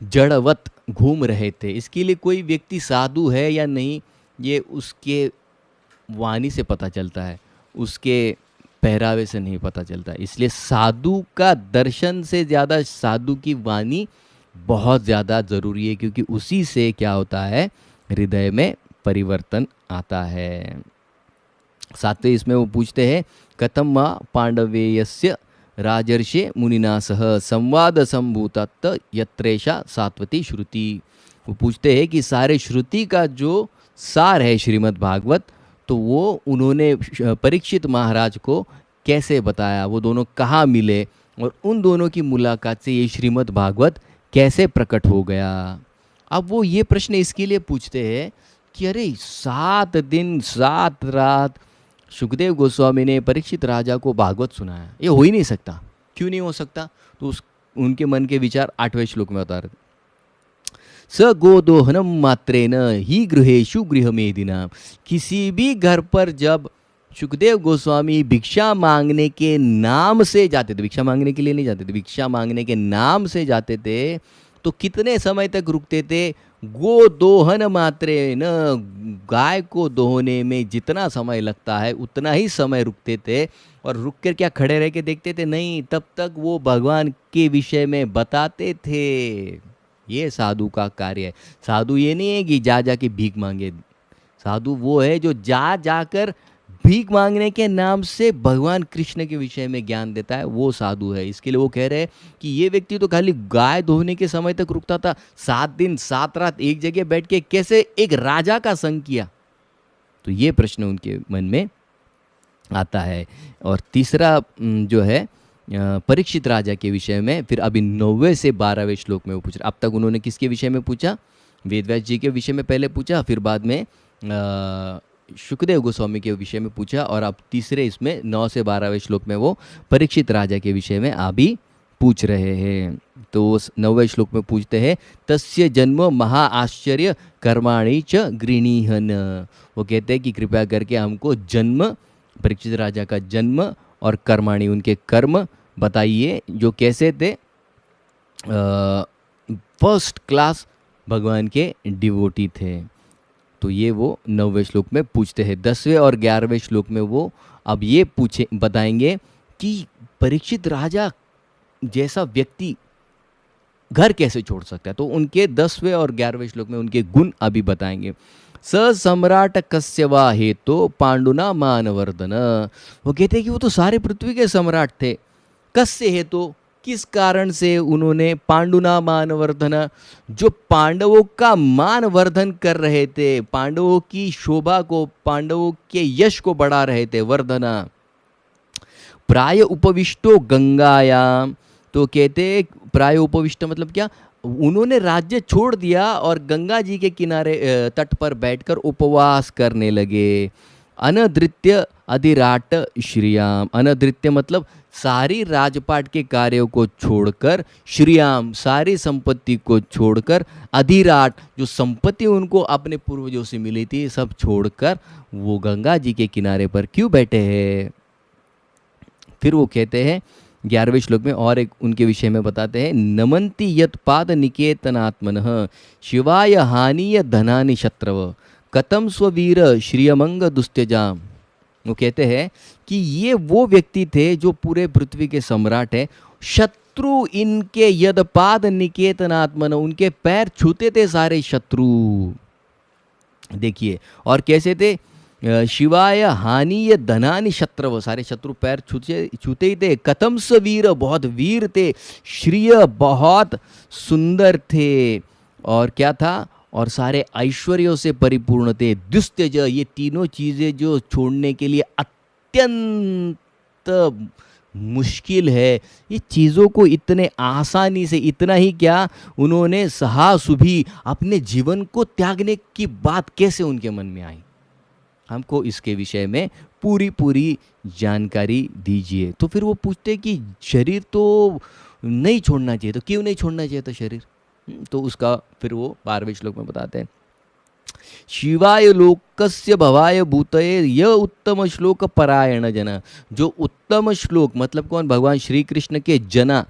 S1: जड़वत घूम रहे थे। इसके लिए कोई व्यक्ति साधु है या नहीं ये उसके वाणी से पता चलता है, उसके पहरावे से नहीं पता चलता। इसलिए साधु का दर्शन से ज़्यादा साधु की वाणी बहुत ज़्यादा ज़रूरी है, क्योंकि उसी से क्या होता है, हृदय में परिवर्तन आता है। सातवें इसमें वो पूछते हैं, कथम मा पांडवेयस्य राजर्षे मुनिना सह संवाद संभूतत्त यत्रेषा सात्वती श्रुति। वो पूछते हैं कि सारे श्रुति का जो सार है श्रीमद् भागवत, तो वो उन्होंने परीक्षित महाराज को कैसे बताया, वो दोनों कहाँ मिले और उन दोनों की मुलाकात से ये श्रीमद् भागवत कैसे प्रकट हो गया। अब वो ये प्रश्न इसके लिए पूछते हैं कि अरे 7 दिन 7 रात सुखदेव गोस्वामी ने परीक्षित राजा को भागवत सुनाया, ये हो ही नहीं सकता। क्यों नहीं हो सकता, तो उनके मन के विचार 8वें श्लोक में बता रहे थे। स गोदोहनम मात्रेन ही गृहेषु गृहमेदिना। किसी भी घर पर जब सुखदेव गोस्वामी भिक्षा मांगने के नाम से जाते थे, भिक्षा मांगने के लिए नहीं जाते थे, भिक्षा मांगने के नाम से जाते थे। तो कितने समय तक रुकते थे? गो दोहन मात्रे न, गाय को दोहने में जितना समय लगता है उतना ही समय रुकते थे। और रुक कर क्या खड़े रह के देखते थे? नहीं, तब तक वो भगवान के विषय में बताते थे। ये साधु का कार्य है। साधु ये नहीं है कि जा जा के भीख मांगे। साधु वो है जो जा जाकर भीख मांगने के नाम से भगवान कृष्ण के विषय में ज्ञान देता है, वो साधु है। इसके लिए वो कह रहे हैं कि ये व्यक्ति तो खाली गाय धोने के समय तक रुकता था, 7 दिन 7 रात एक जगह बैठ के कैसे एक राजा का संग किया? तो ये प्रश्न उनके मन में आता है। और तीसरा जो है परीक्षित राजा के विषय में, फिर अभी 9वें से 12वें श्लोक में वो पूछ रहे। अब तक उन्होंने किसके विषय में पूछा? वेदव्यास जी के विषय में पहले पूछा, फिर बाद में शुकदेव गोस्वामी के विषय में पूछा, और अब तीसरे इसमें 9 से 12वें श्लोक में वो परीक्षित राजा के विषय में अभी पूछ रहे हैं। तो 9वें श्लोक में पूछते हैं, तस्य जन्म महा आश्चर्य कर्माणि च गृणीहन। वो कहते हैं कि कृपया करके हमको जन्म, परीक्षित राजा का जन्म और कर्माणि, उनके कर्म बताइए जो कैसे थे। फर्स्ट क्लास भगवान के डिवोटी थे। तो ये वो 9वें श्लोक में पूछते हैं। 10वें और 11वें श्लोक में वो अब ये बताएंगे कि परीक्षित राजा जैसा व्यक्ति घर कैसे छोड़ सकता है। तो उनके 10वें और 11वें श्लोक में उनके गुण अभी बताएंगे। स सम्राट कस्य वा हेतो पांडुना मानवर्धन। वो कहते हैं कि वो तो सारे पृथ्वी के सम्राट थे। कस्य हेतो, किस कारण से उन्होंने पांडुना मानवर्धन, जो पांडवों का मानवर्धन कर रहे थे, पांडवों की शोभा को, पांडवों के यश को बढ़ा रहे थे। वर्धना प्राय उपविष्टो गंगायाम। तो कहते प्राय उपविष्ट मतलब क्या? उन्होंने राज्य छोड़ दिया और गंगा जी के किनारे तट पर बैठकर उपवास करने लगे। अनधृत्य अधिराट श्रियाम। अनधृत्य मतलब सारी राजपाट के कार्यों को छोड़कर, श्रियाम सारी संपत्ति को छोड़कर, अधिराट जो संपत्ति उनको अपने पूर्वजों से मिली थी सब छोड़कर वो गंगा जी के किनारे पर क्यों बैठे हैं? फिर वो कहते हैं 11वें श्लोक में और एक उनके विषय में बताते हैं, नमन्ति यत् पाद निकेतनात्मनः शिवाय हानिय धनानि शत्रव कतम स्ववीर श्रियमंग दुस्त्यजाम। वो कहते हैं कि ये वो व्यक्ति थे जो पूरे पृथ्वी के सम्राट है। शत्रु इनके यद पाद निकेतनात्मन, उनके पैर छूते थे सारे शत्रु। देखिए और कैसे थे? शिवाय हानिय धनानि शत्रव, सारे शत्रु पैर छूते ही थे। कथम स वीर, बहुत वीर थे। श्रिय बहुत सुंदर थे। और क्या था? और सारे ऐश्वर्यों से परिपूर्ण थे। दुस्त्यज, ये तीनों चीज़ें जो छोड़ने के लिए अत्यंत मुश्किल है, ये चीज़ों को इतने आसानी से, इतना ही क्या उन्होंने सहासुभी अपने जीवन को त्यागने की बात कैसे उनके मन में आई? हमको इसके विषय में पूरी जानकारी दीजिए। तो फिर वो पूछते कि शरीर तो नहीं छोड़ना चाहिए, तो क्यों नहीं छोड़ना चाहिए था शरीर? तो उसका फिर वो 12वें श्लोक में बताते हैं, शिवाय लोकस्य भवाय भूतये य उत्तम श्लोक परायण जना। जो उत्तम श्लोक मतलब कौन? भगवान श्री कृष्ण के जना।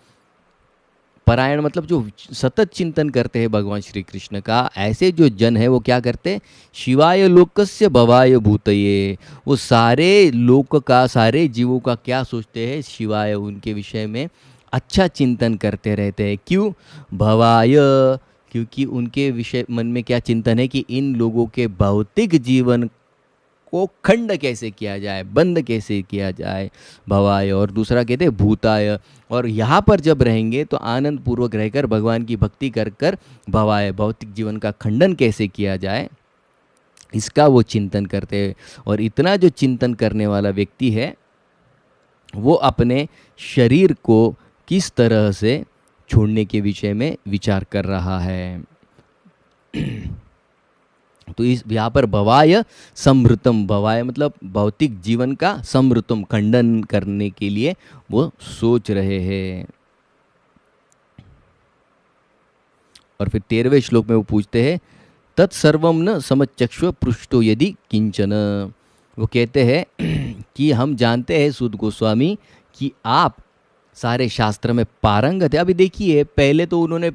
S1: परायण मतलब जो सतत चिंतन करते हैं भगवान श्री कृष्ण का, ऐसे जो जन है वो क्या करते? शिवाय लोकस्य भवाय भूतये, वो सारे लोक का, सारे जीवों का क्या सोचते हैं? शिवाय, उनके विषय में अच्छा चिंतन करते रहते हैं। क्यों? भवाय, क्योंकि उनके विषय मन में क्या चिंतन है कि इन लोगों के भौतिक जीवन को खंड कैसे किया जाए, बंद कैसे किया जाए, भवाय। और दूसरा कहते हैं भूताय, और यहाँ पर जब रहेंगे तो आनंद पूर्वक रहकर भगवान की भक्ति कर कर भवाय, भौतिक जीवन का खंडन कैसे किया जाए, इसका वो चिंतन करते हैं। और इतना जो चिंतन करने वाला व्यक्ति है वो अपने शरीर को किस तरह से छोड़ने के विषय में विचार कर रहा है। तो इस यहाँ पर भवाय समृतम, भवाय मतलब भौतिक जीवन का, समृतम खंडन करने के लिए वो सोच रहे हैं। और फिर 13वें श्लोक में वो पूछते हैं, तत्सर्वम न समचक्षु पृष्ठो यदि किंचन। वो कहते हैं कि हम जानते हैं सूत गोस्वामी कि आप सारे शास्त्र में पारंगत है। अभी देखिए, पहले तो उन्होंने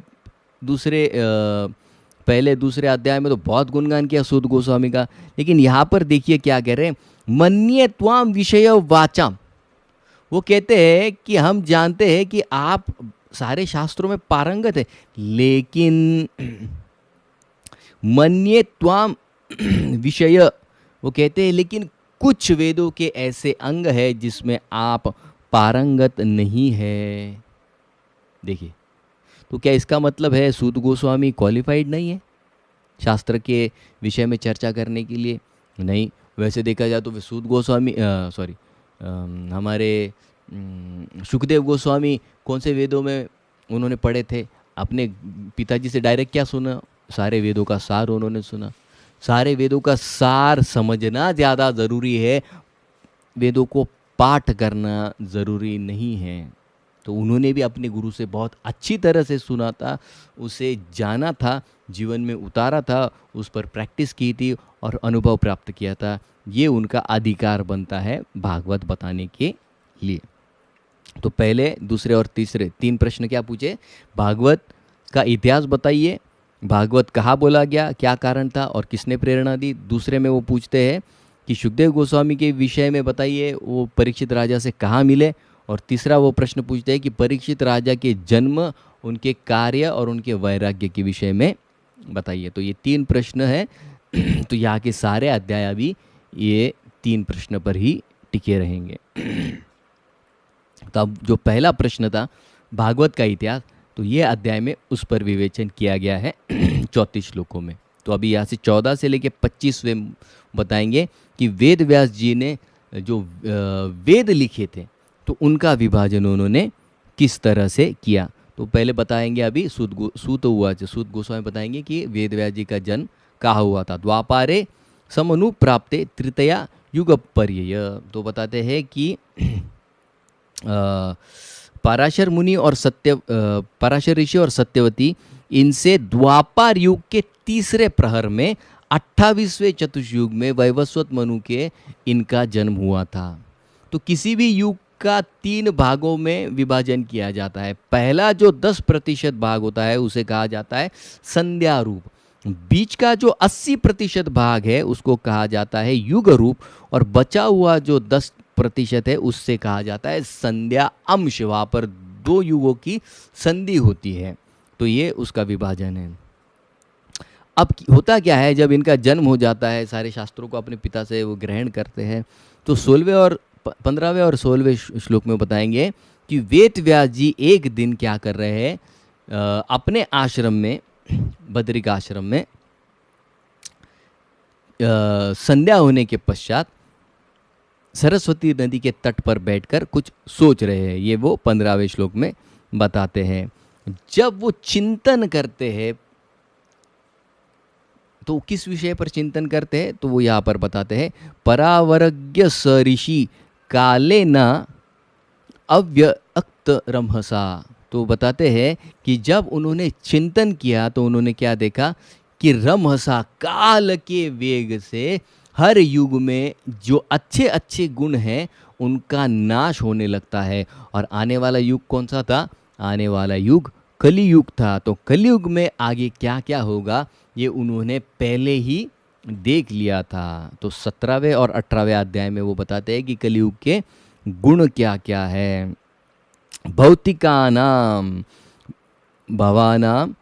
S1: पहले दूसरे अध्याय में तो बहुत गुणगान किया सूत गोस्वामी का, लेकिन यहाँ पर देखिए क्या कह रहे हैं, मन्ये त्वाम विषय वाचाम। वो कहते हैं कि हम जानते हैं कि आप सारे शास्त्रों में पारंगत है, लेकिन मन्ये त्वाम विषय, वो कहते हैं लेकिन कुछ वेदों के ऐसे अंग है जिसमें आप पारंगत नहीं है। देखिए, तो क्या इसका मतलब है सूत गोस्वामी क्वालिफाइड नहीं है शास्त्र के विषय में चर्चा करने के लिए? नहीं, वैसे देखा जाए तो सूत गोस्वामी सॉरी हमारे सुखदेव गोस्वामी कौन से वेदों में उन्होंने पढ़े थे? अपने पिताजी से डायरेक्ट क्या सुना? सारे वेदों का सार उन्होंने सुना। सारे वेदों का सार समझना ज़्यादा ज़रूरी है, वेदों को पाठ करना ज़रूरी नहीं है। तो उन्होंने भी अपने गुरु से बहुत अच्छी तरह से सुना था, उसे जाना था, जीवन में उतारा था, उस पर प्रैक्टिस की थी और अनुभव प्राप्त किया था। ये उनका अधिकार बनता है भागवत बताने के लिए। तो पहले, दूसरे और तीसरे 3 प्रश्न क्या पूछे? भागवत का इतिहास बताइए, भागवत कहाँ बोला गया, क्या कारण था और किसने प्रेरणा दी। दूसरे में वो पूछते हैं कि सुखदेव गोस्वामी के विषय में बताइए, वो परीक्षित राजा से कहाँ मिले। और तीसरा वो प्रश्न पूछते हैं कि परीक्षित राजा के जन्म, उनके कार्य और उनके वैराग्य के विषय में बताइए। तो ये 3 प्रश्न हैं। तो यहाँ के सारे अध्याय अभी ये 3 प्रश्न पर ही टिके रहेंगे। तो अब जो पहला प्रश्न था भागवत का इतिहास, तो ये अध्याय में उस पर विवेचन किया गया है 34 श्लोकों में। तो अभी यहाँ से 14 से लेके 25वें बताएंगे कि वेद व्यास जी ने जो वेद लिखे थे, तो उनका विभाजन उन्होंने किस तरह से किया। तो पहले बताएंगे अभी सूत गोस्वामी बताएंगे कि वेद व्यास जी का जन्म कहाँ हुआ था। द्वापारे समनुप्राप्ते तृतीया युग पर्यय। तो बताते हैं कि पराशर मुनि और पराशर ऋषि और सत्यवती, इनसे द्वापर युग के तीसरे प्रहर में 28वें चतुर्युग में वैवस्वत मनु के इनका जन्म हुआ था। तो किसी भी युग का 3 भागों में विभाजन किया जाता है। पहला जो 10% भाग होता है उसे कहा जाता है संध्या रूप। बीच का जो 80% भाग है उसको कहा जाता है युग रूप, और बचा हुआ जो 10% है उससे कहा जाता है संध्या अंश। वहाँ पर 2 युगों की संधि होती है। तो ये उसका विभाजन है। अब होता क्या है, जब इनका जन्म हो जाता है, सारे शास्त्रों को अपने पिता से वो ग्रहण करते हैं, तो 16वें और 15वें और 16वें श्लोक में बताएंगे कि वेद व्यास जी एक दिन क्या कर रहे हैं, अपने आश्रम में, बद्रिक आश्रम में संध्या होने के पश्चात सरस्वती नदी के तट पर बैठकर कुछ सोच रहे हैं। ये वो 15वें श्लोक में बताते हैं। जब वो चिंतन करते हैं, तो किस विषय पर चिंतन करते हैं, तो वो यहाँ पर बताते हैं, परावरज्ञ स ऋषि काले न अव्यक्त रमहसा। तो बताते हैं कि जब उन्होंने चिंतन किया तो उन्होंने क्या देखा कि रमहसा, काल के वेग से हर युग में जो अच्छे अच्छे गुण हैं उनका नाश होने लगता है। और आने वाला युग कौन सा था? आने वाला युग कलियुग था। तो कलियुग में आगे क्या क्या होगा ये उन्होंने पहले ही देख लिया था। तो 17वें और 18वें अध्याय में वो बताते हैं कि कलियुग के गुण क्या क्या है। भौतिकानाम भवानाम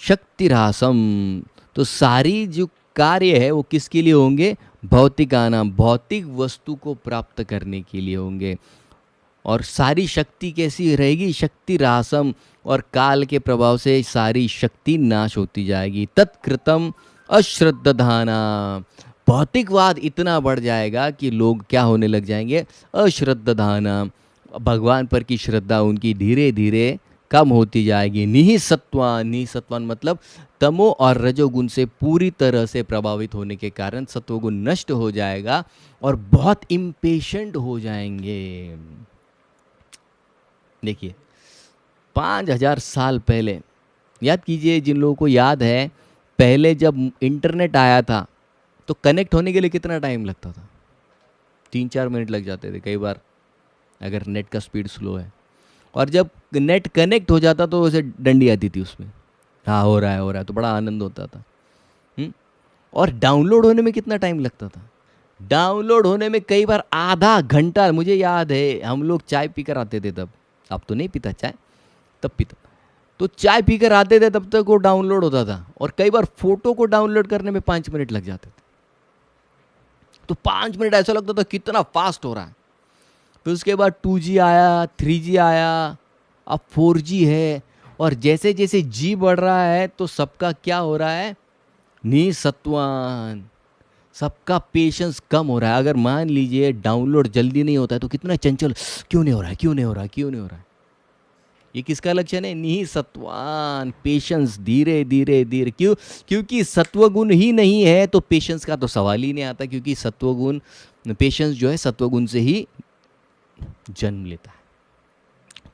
S1: शक्तिरासम। तो सारी जो कार्य है वो किसके लिए होंगे? भौतिकानाम, भौतिक वस्तु को प्राप्त करने के लिए होंगे। और सारी शक्ति कैसी रहेगी? शक्ति रासम, और काल के प्रभाव से सारी शक्ति नाश होती जाएगी। तत्कृतम अश्रद्धाना, भौतिकवाद इतना बढ़ जाएगा कि लोग क्या होने लग जाएंगे? अश्रद्धाना, भगवान पर की श्रद्धा उनकी धीरे धीरे कम होती जाएगी। निःसत्वान, निःसत्वान मतलब तमो और रजोगुण से पूरी तरह से प्रभावित होने के कारण सत्वगुण नष्ट हो जाएगा और बहुत इम्पेशेंट हो जाएंगे। देखिए 5000 साल पहले, याद कीजिए, जिन लोगों को याद है पहले जब इंटरनेट आया था तो कनेक्ट होने के लिए कितना टाइम लगता था? 3-4 मिनट लग जाते थे कई बार, अगर नेट का स्पीड स्लो है। और जब नेट कनेक्ट हो जाता तो उसे डंडी आती थी उसमें, हाँ हो रहा है हो रहा है, तो बड़ा आनंद होता था। और डाउनलोड होने में कितना टाइम लगता था? डाउनलोड होने में कई बार आधा घंटा। मुझे याद है हम लोग चाय पीकर आते थे तब, अब तो नहीं पीता चाय, तब पीता। तो चाय पीकर आते थे तब तक वो डाउनलोड होता था, और कई बार फोटो को डाउनलोड करने में 5 मिनट लग जाते थे। तो 5 मिनट ऐसा लगता था कितना फास्ट हो रहा है। फिर उसके बाद 2G आया, 3G आया, अब 4G है। और जैसे जैसे जी बढ़ रहा है तो सबका क्या हो रहा है? निसत्वान, सबका पेशेंस कम हो रहा है। अगर मान लीजिए डाउनलोड जल्दी नहीं होता है तो कितना चंचल, क्यों नहीं हो रहा है, क्यों नहीं हो रहा है, क्यों नहीं हो रहा है? ये किसका लक्षण है? निसत्वान, पेशेंस, धीरे धीरे धीरे। क्यों? क्योंकि सत्वगुण ही नहीं है तो पेशेंस का तो सवाल ही नहीं आता, क्योंकि सत्वगुण, पेशेंस जो है सत्वगुण से ही जन्म लेता है।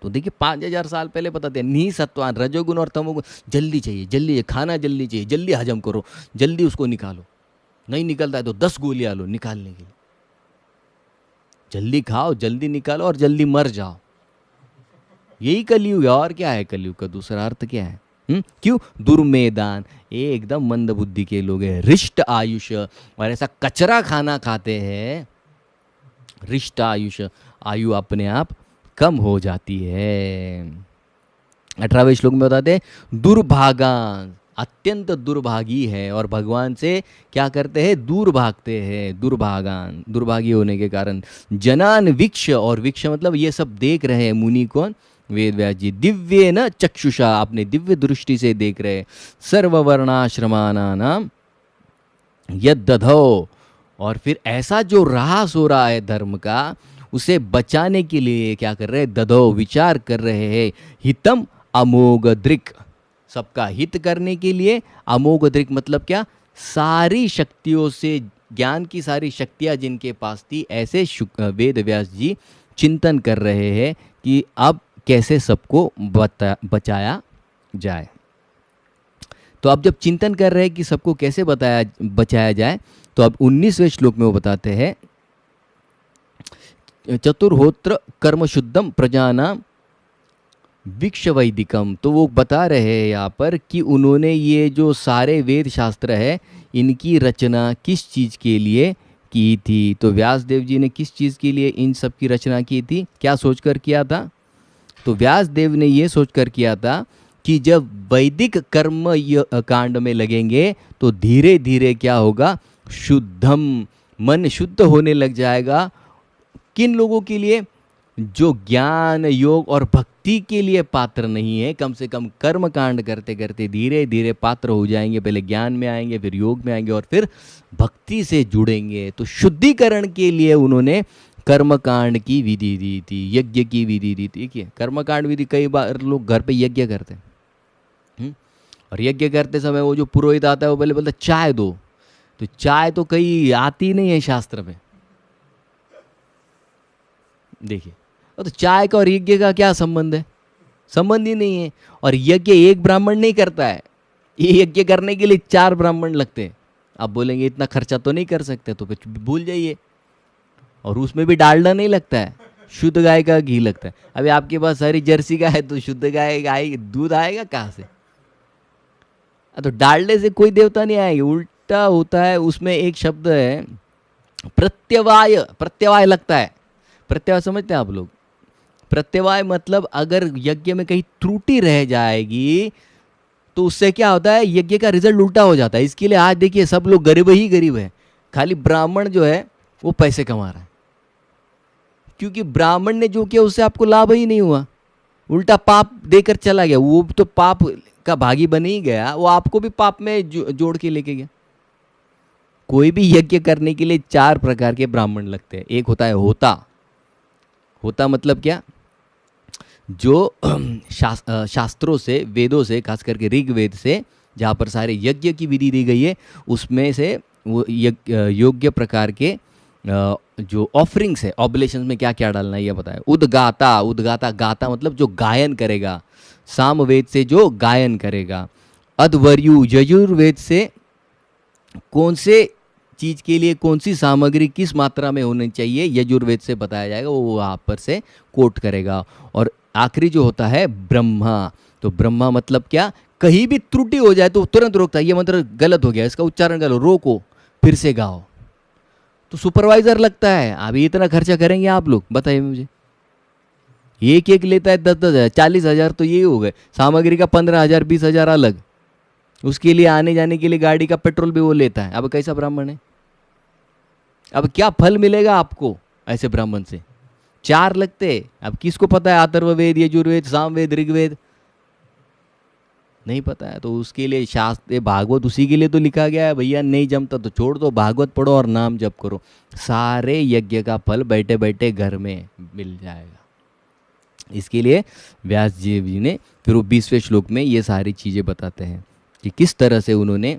S1: तो देखिए 5,000 साल पहले बताते हैं निसत्वान, रजोगुण और तमोगुण, जल्दी चाहिए, जल्दी खाना, जल्दी चाहिए, जल्दी हजम करो, जल्दी उसको निकालो, नहीं निकलता है तो 10 गोलियां लो निकालने के लिए, जल्दी खाओ, जल्दी निकालो और जल्दी मर जाओ। यही कलयुग है, और क्या है कलयुग का दूसरा अर्थ क्या है? क्यों? दुर्मेदान, एकदम मंद बुद्धि के लोग हैं। रिष्ट आयुष, और ऐसा कचरा खाना खाते हैं, रिष्ट आयुष, आयु अपने आप कम हो जाती है। 18वें श्लोक में बताते हैं दुर्भागान, अत्यंत दुर्भागी है, और भगवान से क्या करते हैं? दूर भागते हैं। दुर्भागान, दुर्भागी होने के कारण। जनान वीक्ष, और वीक्ष मतलब ये सब देख रहे हैं मुनि कौन? वेद व्यास जी। दिव्य न चक्षुषा, अपने दिव्य दृष्टि से देख रहे। सर्ववर्णाश्रमानाम यद्दधौ, और फिर ऐसा जो ह्रास हो रहा है धर्म का, उसे बचाने के लिए क्या कर रहे हैं? दधो, विचार कर रहे हैं। हितम अमोघ दृक्, सबका हित करने के लिए। अमोघ दृक् मतलब क्या? सारी शक्तियों से, ज्ञान की सारी शक्तियां जिनके पास थी, ऐसे वेद व्यास जी चिंतन कर रहे हैं कि अब कैसे सबको बचाया जाए। तो अब जब चिंतन कर रहे हैं कि सबको कैसे बचाया जाए, तो अब 19वें श्लोक में वो बताते हैं चतुर्होत्र कर्म शुद्धम प्रजानाम वीक्ष वैदिकम। तो वो बता रहे हैं यहाँ पर कि उन्होंने ये जो सारे वेद शास्त्र है, इनकी रचना किस चीज़ के लिए की थी? तो व्यास देव जी ने किस चीज़ के लिए इन सब की रचना की थी? क्या सोचकर किया था? तो व्यास देव ने ये सोचकर किया था कि जब वैदिक कर्म कांड में लगेंगे तो धीरे धीरे क्या होगा? शुद्धम, मन शुद्ध होने लग जाएगा। किन लोगों के लिए? जो ज्ञान, योग और भक्ति के लिए पात्र नहीं है, कम से कम कर्म कांड करते करते धीरे धीरे पात्र हो जाएंगे। पहले ज्ञान में आएंगे, फिर योग में आएंगे, और फिर भक्ति से जुड़ेंगे। तो शुद्धिकरण के लिए उन्होंने कर्मकांड की विधि दी थी, यज्ञ की विधि दी थी। देखिए कर्मकांड विधि, कई बार लोग घर पे यज्ञ करते हैं, और यज्ञ करते समय वो जो पुरोहित आता है वो पहले बोलता है चाय दो। तो चाय तो कहीं आती नहीं है शास्त्र में, देखिए। तो चाय का और यज्ञ का क्या संबंध है? संबंध ही नहीं है। और यज्ञ एक ब्राह्मण नहीं करता है, ये यज्ञ करने के लिए 4 ब्राह्मण लगते हैं। आप बोलेंगे इतना खर्चा तो नहीं कर सकते, तो फिर भूल जाइए। और उसमें भी डालडा नहीं लगता है, शुद्ध गाय का घी लगता है। अभी आपके पास सारी जर्सी गाय है तो शुद्ध गाय दूध आएगा कहाँ से? तो डालडे से कोई देवता नहीं आएगी, उल्टा होता है। उसमें एक शब्द है प्रत्यवाय, प्रत्यवाय लगता है। प्रत्यवाय समझते हैं आप लोग? प्रत्यवाय मतलब अगर यज्ञ में कहीं त्रुटि रह जाएगी तो उससे क्या होता है? यज्ञ का रिजल्ट उल्टा हो जाता है। इसके लिए आज देखिए सब लोग गरीब ही गरीब है, खाली ब्राह्मण जो है वो पैसे कमा रहा है, क्योंकि ब्राह्मण ने जो किया उससे आपको लाभ ही नहीं हुआ, उल्टा पाप देकर चला गया। वो तो पाप का भागी बन ही गया, वो आपको भी पाप में जोड़ के लेके गया। कोई भी यज्ञ करने के लिए 4 प्रकार के ब्राह्मण लगते हैं। एक होता है होता। होता मतलब क्या? जो शास्त्रों से, वेदों से, खास करके ऋग्वेद से, जहाँ पर सारे यज्ञ की विधि दी गई है, उसमें से वो योग्य प्रकार के जो ऑफरिंग्स है, ऑब्लेशंस में क्या क्या डालना है ये बताया। उद्गाता, उद्गाता गाता मतलब जो गायन करेगा, सामवेद से जो गायन करेगा। अध्वर्यु, यजुर्वेद से कौन से चीज़ के लिए कौन सी सामग्री किस मात्रा में होनी चाहिए यजुर्वेद से बताया जाएगा, वो वहाँ पर से कोट करेगा। और आखिरी जो होता है ब्रह्मा, तो ब्रह्मा मतलब क्या, कहीं भी त्रुटि हो जाए तो तुरंत रोकता है, ये मंत्र गलत हो गया, इसका उच्चारण गलत, रोको फिर से गाओ। तो सुपरवाइजर लगता है। अभी इतना खर्चा करेंगे आप लोग, बताइए मुझे। एक एक लेता है 10-10 हज़ार, 40 हज़ार तो ये हो गए, सामग्री का 15 हज़ार 20 हज़ार अलग, उसके लिए आने जाने के लिए गाड़ी का पेट्रोल भी वो लेता है। अब कैसा ब्राह्मण है, अब क्या फल मिलेगा आपको ऐसे ब्राह्मण से? 4 लगते। अब किसको पता है अथर्ववेद, यजुर्वेद, सामवेद, ऋग्वेद? नहीं पता है। तो उसके लिए शास्त्र भागवत उसी के लिए तो लिखा गया है भैया। नहीं जमता तो छोड़ दो, भागवत पढ़ो और नाम जप करो, सारे यज्ञ का फल बैठे बैठे घर में मिल जाएगा। इसके लिए व्यास जी ने फिर वो 20वें श्लोक में ये सारी चीज़ें बताते हैं कि किस तरह से उन्होंने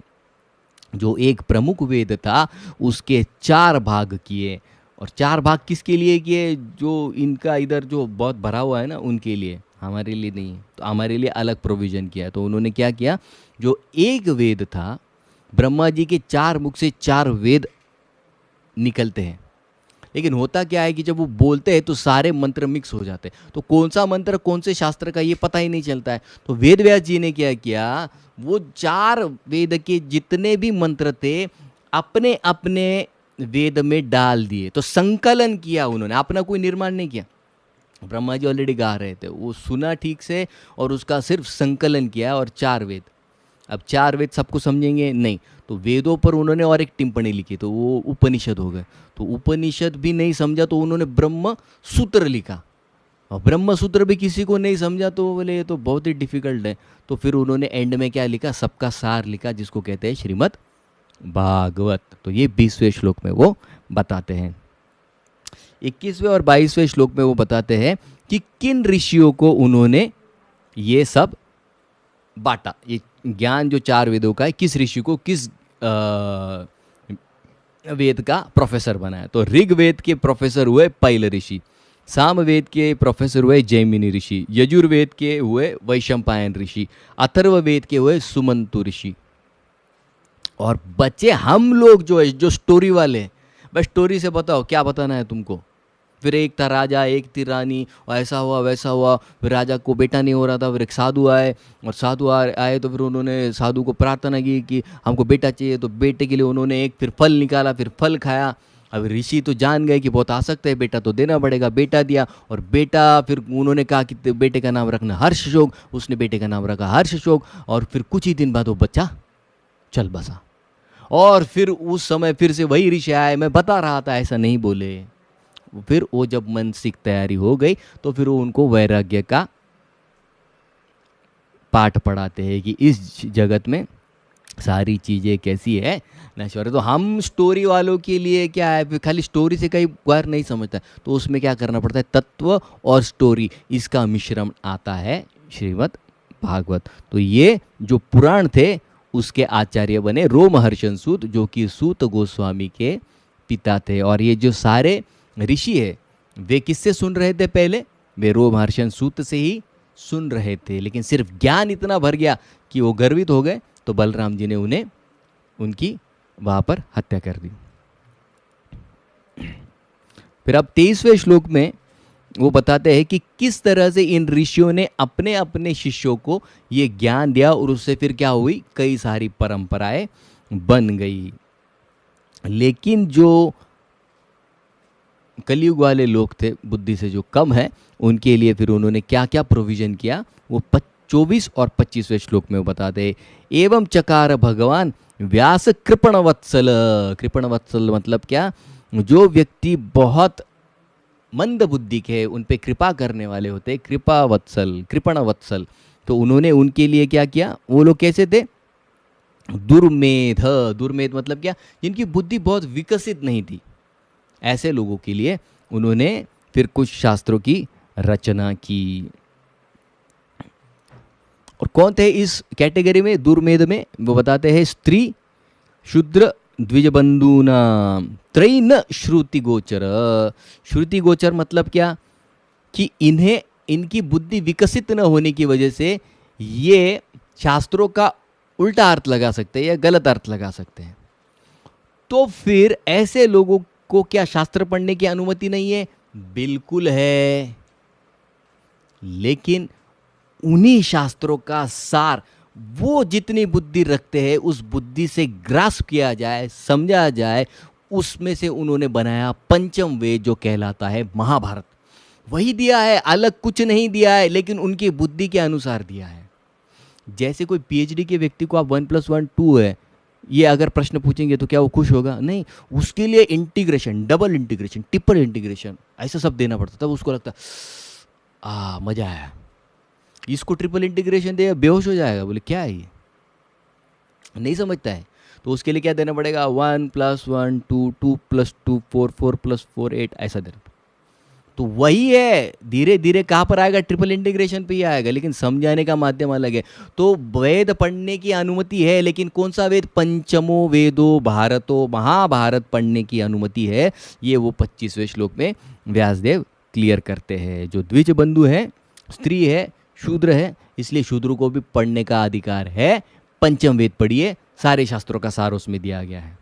S1: जो एक प्रमुख वेद था उसके 4 भाग किए। और 4 भाग किसके लिए किए? जो इनका इधर जो बहुत भरा हुआ है ना, उनके लिए, हमारे लिए नहीं। तो हमारे लिए अलग प्रोविज़न किया। तो उन्होंने क्या किया, जो एक वेद था, ब्रह्मा जी के 4 मुख से 4 वेद निकलते हैं, लेकिन होता क्या है कि जब वो बोलते हैं तो सारे मंत्र मिक्स हो जाते हैं, तो कौन सा मंत्र कौन से शास्त्र का ये पता ही नहीं चलता है। तो वेद व्यास जी ने क्या किया, वो 4 वेद के जितने भी मंत्र थे अपने अपने वेद में डाल दिए। तो संकलन किया उन्होंने, अपना कोई निर्माण नहीं किया। ब्रह्मा जी ऑलरेडी गा रहे थे, वो सुना ठीक से और उसका सिर्फ संकलन किया। और 4 वेद, अब 4 वेद सबको समझेंगे नहीं, तो वेदों पर उन्होंने और एक टिप्पणी लिखी, तो वो उपनिषद हो गए। तो उपनिषद भी नहीं समझा तो उन्होंने ब्रह्म सूत्र लिखा, और ब्रह्म सूत्र भी किसी को नहीं समझा तो बोले ये तो बहुत ही डिफिकल्ट है। तो फिर उन्होंने एंड में क्या लिखा, सबका सार लिखा, जिसको कहते हैं श्रीमद् भागवत। तो ये 20वें श्लोक में वो बताते हैं। 21वें और 22वें श्लोक में वो बताते हैं कि किन ऋषियों को उन्होंने ये सब बांटा, ये ज्ञान जो 4 वेदों का है, किस ऋषि को किस वेद का प्रोफेसर बनाया। तो ऋग्वेद के प्रोफेसर हुए पैल ऋषि, सामवेद के प्रोफेसर हुए जैमिनी ऋषि, यजुर्वेद के हुए वैशंपायन ऋषि, अथर्ववेद के हुए सुमंतु ऋषि। और बच्चे हम लोग जो है, जो स्टोरी वाले, बस स्टोरी से बताओ क्या बताना है तुमको। फिर एक था राजा, एक थी रानी, और ऐसा हुआ वैसा हुआ, फिर राजा को बेटा नहीं हो रहा था, फिर एक साधु आए, और साधु आए तो फिर उन्होंने साधु को प्रार्थना की कि हमको बेटा चाहिए। तो बेटे के लिए उन्होंने एक फिर फल निकाला, फिर फल खाया। अब ऋषि तो जान गए कि बहुत आसक्त है, बेटा तो देना पड़ेगा, बेटा दिया। और बेटा, फिर उन्होंने कहा कि बेटे का नाम रखना हर्षशोक, उसने बेटे का नाम रखा हर्षशोक। और फिर कुछ ही दिन बाद वो बच्चा चल बसा। और फिर उस समय फिर से वही ऋषि आए, मैं बता रहा था ऐसा नहीं बोले। फिर वो जब मानसिक तैयारी हो गई तो फिर वो उनको वैराग्य का पाठ पढ़ाते हैं कि इस जगत में सारी चीज़ें कैसी है, नश्वर है। तो हम स्टोरी वालों के लिए क्या है, फिर खाली स्टोरी से कई बार नहीं समझता, तो उसमें क्या करना पड़ता है, तत्व और स्टोरी, इसका मिश्रण आता है श्रीमद् भागवत। तो ये जो पुराण थे उसके आचार्य बने रोमहर्षण सूत, जो कि सूत गोस्वामी के पिता थे। और ये जो सारे ऋषि है वे किससे सुन रहे थे पहले, वे रोमहर्षण सूत से ही सुन रहे थे। लेकिन सिर्फ ज्ञान इतना भर गया कि वो गर्वित हो गए, तो बलराम जी ने उन्हें उनकी वहाँ पर हत्या कर दी। फिर अब 23वें श्लोक में वो बताते हैं कि किस तरह से इन ऋषियों ने अपने अपने शिष्यों को ये ज्ञान दिया, और उससे फिर क्या हुई, कई सारी परंपराएं बन गई। लेकिन जो कलयुग वाले लोग थे, बुद्धि से जो कम है, उनके लिए फिर उन्होंने क्या क्या प्रोविजन किया, वो 24 और 25वें श्लोक में वो बताते हैं। एवं चकार भगवान व्यास कृपणवत्सल। कृपणवत्सल मतलब क्या, जो व्यक्ति बहुत मंद बुद्धि के, उन पे कृपा करने वाले होते, कृपावत्सल, कृपणवत्सल। तो उन्होंने उनके लिए क्या किया, वो लोग कैसे थे, दुर्मेध। दुर्मेध मतलब क्या, जिनकी बुद्धि बहुत विकसित नहीं थी, ऐसे लोगों के लिए उन्होंने फिर कुछ शास्त्रों की रचना की। और कौन थे इस कैटेगरी में, दुर्मेध में, वो बताते हैं स्त्री, शूद्र, द्विजबंधूना, त्रैन श्रुति गोचर। श्रुति गोचर मतलब क्या, कि इन्हें, इनकी बुद्धि विकसित न होने की वजह से ये शास्त्रों का उल्टा अर्थ लगा सकते हैं या गलत अर्थ लगा सकते हैं। तो फिर ऐसे लोगों को क्या शास्त्र पढ़ने की अनुमति नहीं है? बिल्कुल है। लेकिन उन्हीं शास्त्रों का सार, वो जितनी बुद्धि रखते हैं उस बुद्धि से ग्रास्प किया जाए, समझा जाए, उसमें से उन्होंने बनाया पंचम वेद जो कहलाता है महाभारत। वही दिया है, अलग कुछ नहीं दिया है, लेकिन उनकी बुद्धि के अनुसार दिया है। जैसे कोई पीएचडी के व्यक्ति को आप 1+1 2 है ये अगर प्रश्न पूछेंगे तो क्या वो खुश होगा? नहीं। उसके लिए integration, double integration, triple integration, ऐसा सब देना पड़ता, तब उसको लगता मजा आया। इसको ट्रिपल इंटीग्रेशन दे बेहोश हो जाएगा, बोले क्या है ये, नहीं समझता है। तो उसके लिए क्या देना पड़ेगा? 1+1 2, 2+2 4, 4+4 8, ऐसा देना। तो वही है, धीरे धीरे कहाँ पर आएगा? ट्रिपल इंटीग्रेशन पे ही आएगा, लेकिन समझाने का माध्यम अलग है। तो वेद पढ़ने की अनुमति है, लेकिन कौन सा वेद? पंचमो वेदो भारतो, महाभारत पढ़ने की अनुमति है। ये वो 25वें श्लोक में व्यासदेव क्लियर करते हैं। जो द्विज बंधु है, स्त्री है, शूद्र है, इसलिए शूद्र को भी पढ़ने का अधिकार है। पंचम वेद पढ़िए, सारे शास्त्रों का सार उसमें दिया गया है।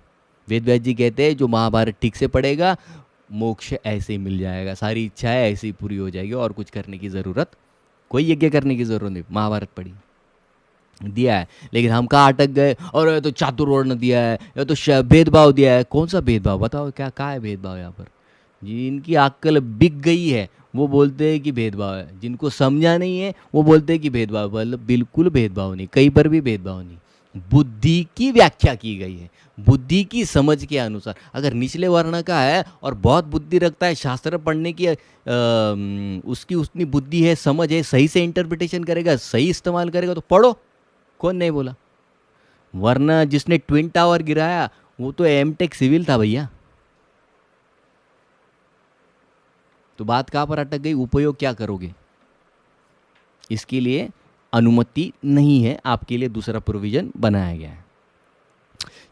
S1: वेद व्यास जी कहते हैं जो महाभारत ठीक से पढ़ेगा मोक्ष ऐसे ही मिल जाएगा, सारी इच्छाएं ऐसे ही पूरी हो जाएगी, और कुछ करने की ज़रूरत, कोई यज्ञ करने की ज़रूरत नहीं। महाभारत पढ़ी, दिया है। लेकिन हम कहाँ अटक गए? और ये तो चातुर्वर्ण दिया है, या तो भेदभाव दिया है। कौन सा भेदभाव बताओ? क्या कहाँ है भेदभाव यहाँ पर? जिनकी अक्ल बिक गई है वो बोलते हैं कि भेदभाव है, जिनको समझा नहीं है वो बोलते हैं कि भेदभाव। मतलब बिल्कुल भेदभाव नहीं, कहीं पर भी भेदभाव नहीं। बुद्धि की व्याख्या की गई है, बुद्धि की समझ के अनुसार। अगर निचले वर्ण का है और बहुत बुद्धि रखता है, शास्त्र पढ़ने की उसकी उतनी बुद्धि है, समझ है, सही से इंटरप्रिटेशन करेगा, सही इस्तेमाल करेगा, तो पढ़ो, कौन नहीं बोला। वरना जिसने ट्विन टावर गिराया वो तो एमटेक सिविल था भैया। तो बात कहाँ पर अटक गई? उपयोग क्या करोगे? इसके लिए अनुमति नहीं है, आपके लिए दूसरा प्रोविजन बनाया गया है।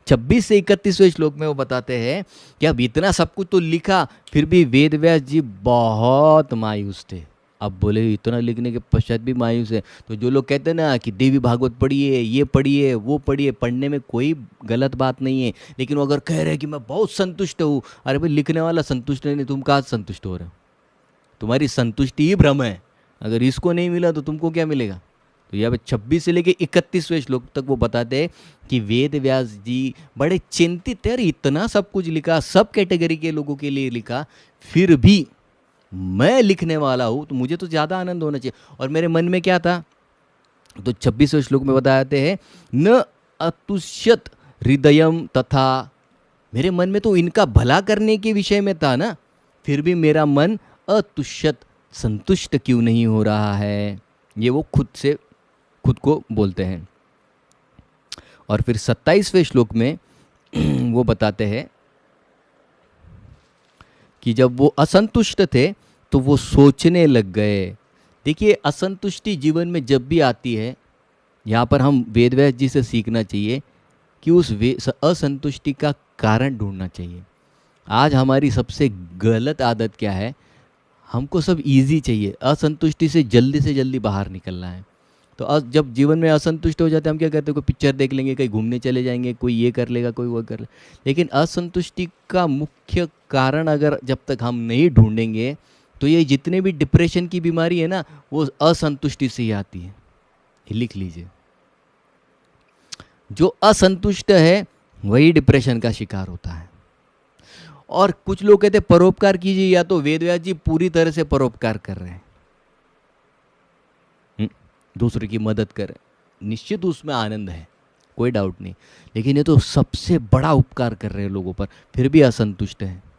S1: 26 से 31वें श्लोक में वो बताते हैं कि अब इतना सब कुछ तो लिखा, फिर भी वेद व्यास जी बहुत मायूस थे। अब बोले इतना लिखने के पश्चात भी मायूस है। तो जो लोग कहते हैं ना कि देवी भागवत पढ़िए, ये पढ़िए, वो पढ़िए, पढ़ने में कोई गलत बात नहीं है, लेकिन वो अगर कह रहे हैं कि मैं बहुत संतुष्ट हूँ, अरे भाई लिखने वाला संतुष्ट नहीं, तुम कहाँ संतुष्ट हो रहे हो? तुम्हारी संतुष्टि ही भ्रम है। अगर इसको नहीं मिला तो तुमको क्या मिलेगा? तो यहाँ पे 26 से लेके 31वें श्लोक तक वो बताते हैं कि वेद व्यास जी बड़े चिंतित है, इतना सब कुछ लिखा, सब कैटेगरी के लोगों के लिए लिखा, फिर भी मैं लिखने वाला हूँ तो मुझे तो ज़्यादा आनंद होना चाहिए। और मेरे मन में क्या था? तो 26वें श्लोक में बताते हैं न अतुष्यत हृदयम तथा, मेरे मन में तो इनका भला करने के विषय में था ना, फिर भी मेरा मन अतुष्यत, संतुष्ट क्यों नहीं हो रहा है? ये वो खुद को बोलते हैं। और फिर 27वें श्लोक में वो बताते हैं कि जब वो असंतुष्ट थे तो वो सोचने लग गए। देखिए, असंतुष्टि जीवन में जब भी आती है, यहाँ पर हम वेद व्यास जी से सीखना चाहिए कि उस असंतुष्टि का कारण ढूंढना चाहिए। आज हमारी सबसे गलत आदत क्या है? हमको सब इजी चाहिए, असंतुष्टि से जल्दी बाहर निकलना है। तो जब जीवन में असंतुष्ट हो जाते हैं हम क्या कहते हैं? कोई पिक्चर देख लेंगे, कहीं घूमने चले जाएंगे, कोई ये कर लेगा, कोई वो कर लेगा। लेकिन असंतुष्टि का मुख्य कारण अगर जब तक हम नहीं ढूंढेंगे तो ये जितने भी डिप्रेशन की बीमारी है ना, वो असंतुष्टि से ही आती है। ये लिख लीजिए, जो असंतुष्ट है वही डिप्रेशन का शिकार होता है। और कुछ लोग कहते हैं परोपकार कीजिए, या तो वेद व्यास जी पूरी तरह से परोपकार कर रहे हैं, दूसरे की मदद कर, निश्चित उसमें आनंद है, कोई डाउट नहीं, लेकिन ये तो सबसे बड़ा उपकार कर रहे हैं लोगों पर, फिर भी असंतुष्ट है।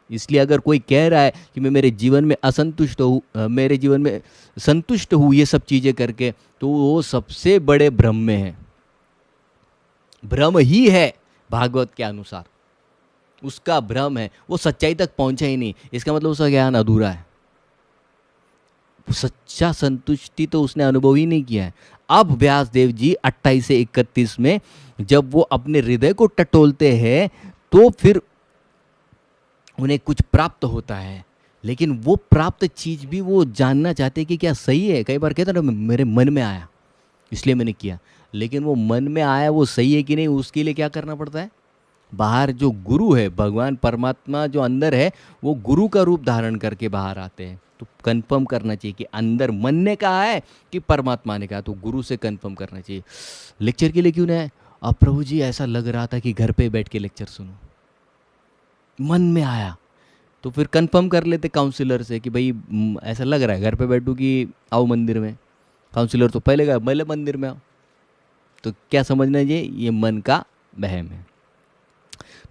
S1: इसलिए अगर कोई कह रहा है कि मैं मेरे जीवन में असंतुष्ट हूँ, मेरे जीवन में संतुष्ट हूँ ये सब चीज़ें करके, तो वो सबसे बड़े भ्रम में है। भ्रम ही है भागवत के अनुसार, उसका भ्रम है, वो सच्चाई तक पहुंचा ही नहीं, इसका मतलब उसका ज्ञान अधूरा है। सच्चा संतुष्टि तो उसने अनुभव ही नहीं किया है। अब व्यास देव जी 28 से 31 में जब वो अपने हृदय को टटोलते हैं तो फिर उन्हें कुछ प्राप्त होता है, लेकिन वो प्राप्त चीज भी वो जानना चाहते हैं कि क्या सही है। कई बार कहते हैं ना मेरे मन में आया इसलिए मैंने किया, लेकिन वो मन में आया वो सही है कि नहीं, उसके लिए क्या करना पड़ता है? बाहर जो गुरु है, भगवान परमात्मा जो अंदर है, वो गुरु का रूप धारण करके बाहर आते हैं। तो कंफर्म करना चाहिए कि अंदर मन ने कहा है कि परमात्मा ने कहा, तो गुरु से कंफर्म करना चाहिए। लेक्चर के लिए क्यों नहीं आए? अब प्रभु जी ऐसा लग रहा था कि घर पे बैठ के लेक्चर सुनो, मन में आया। तो फिर कंफर्म कर लेते काउंसलर से कि भाई ऐसा लग रहा है घर पे बैठूं कि आओ मंदिर में। काउंसलर तो पहले कहा पहले मंदिर में आओ। तो क्या समझना चाहिए, ये मन का वहम है।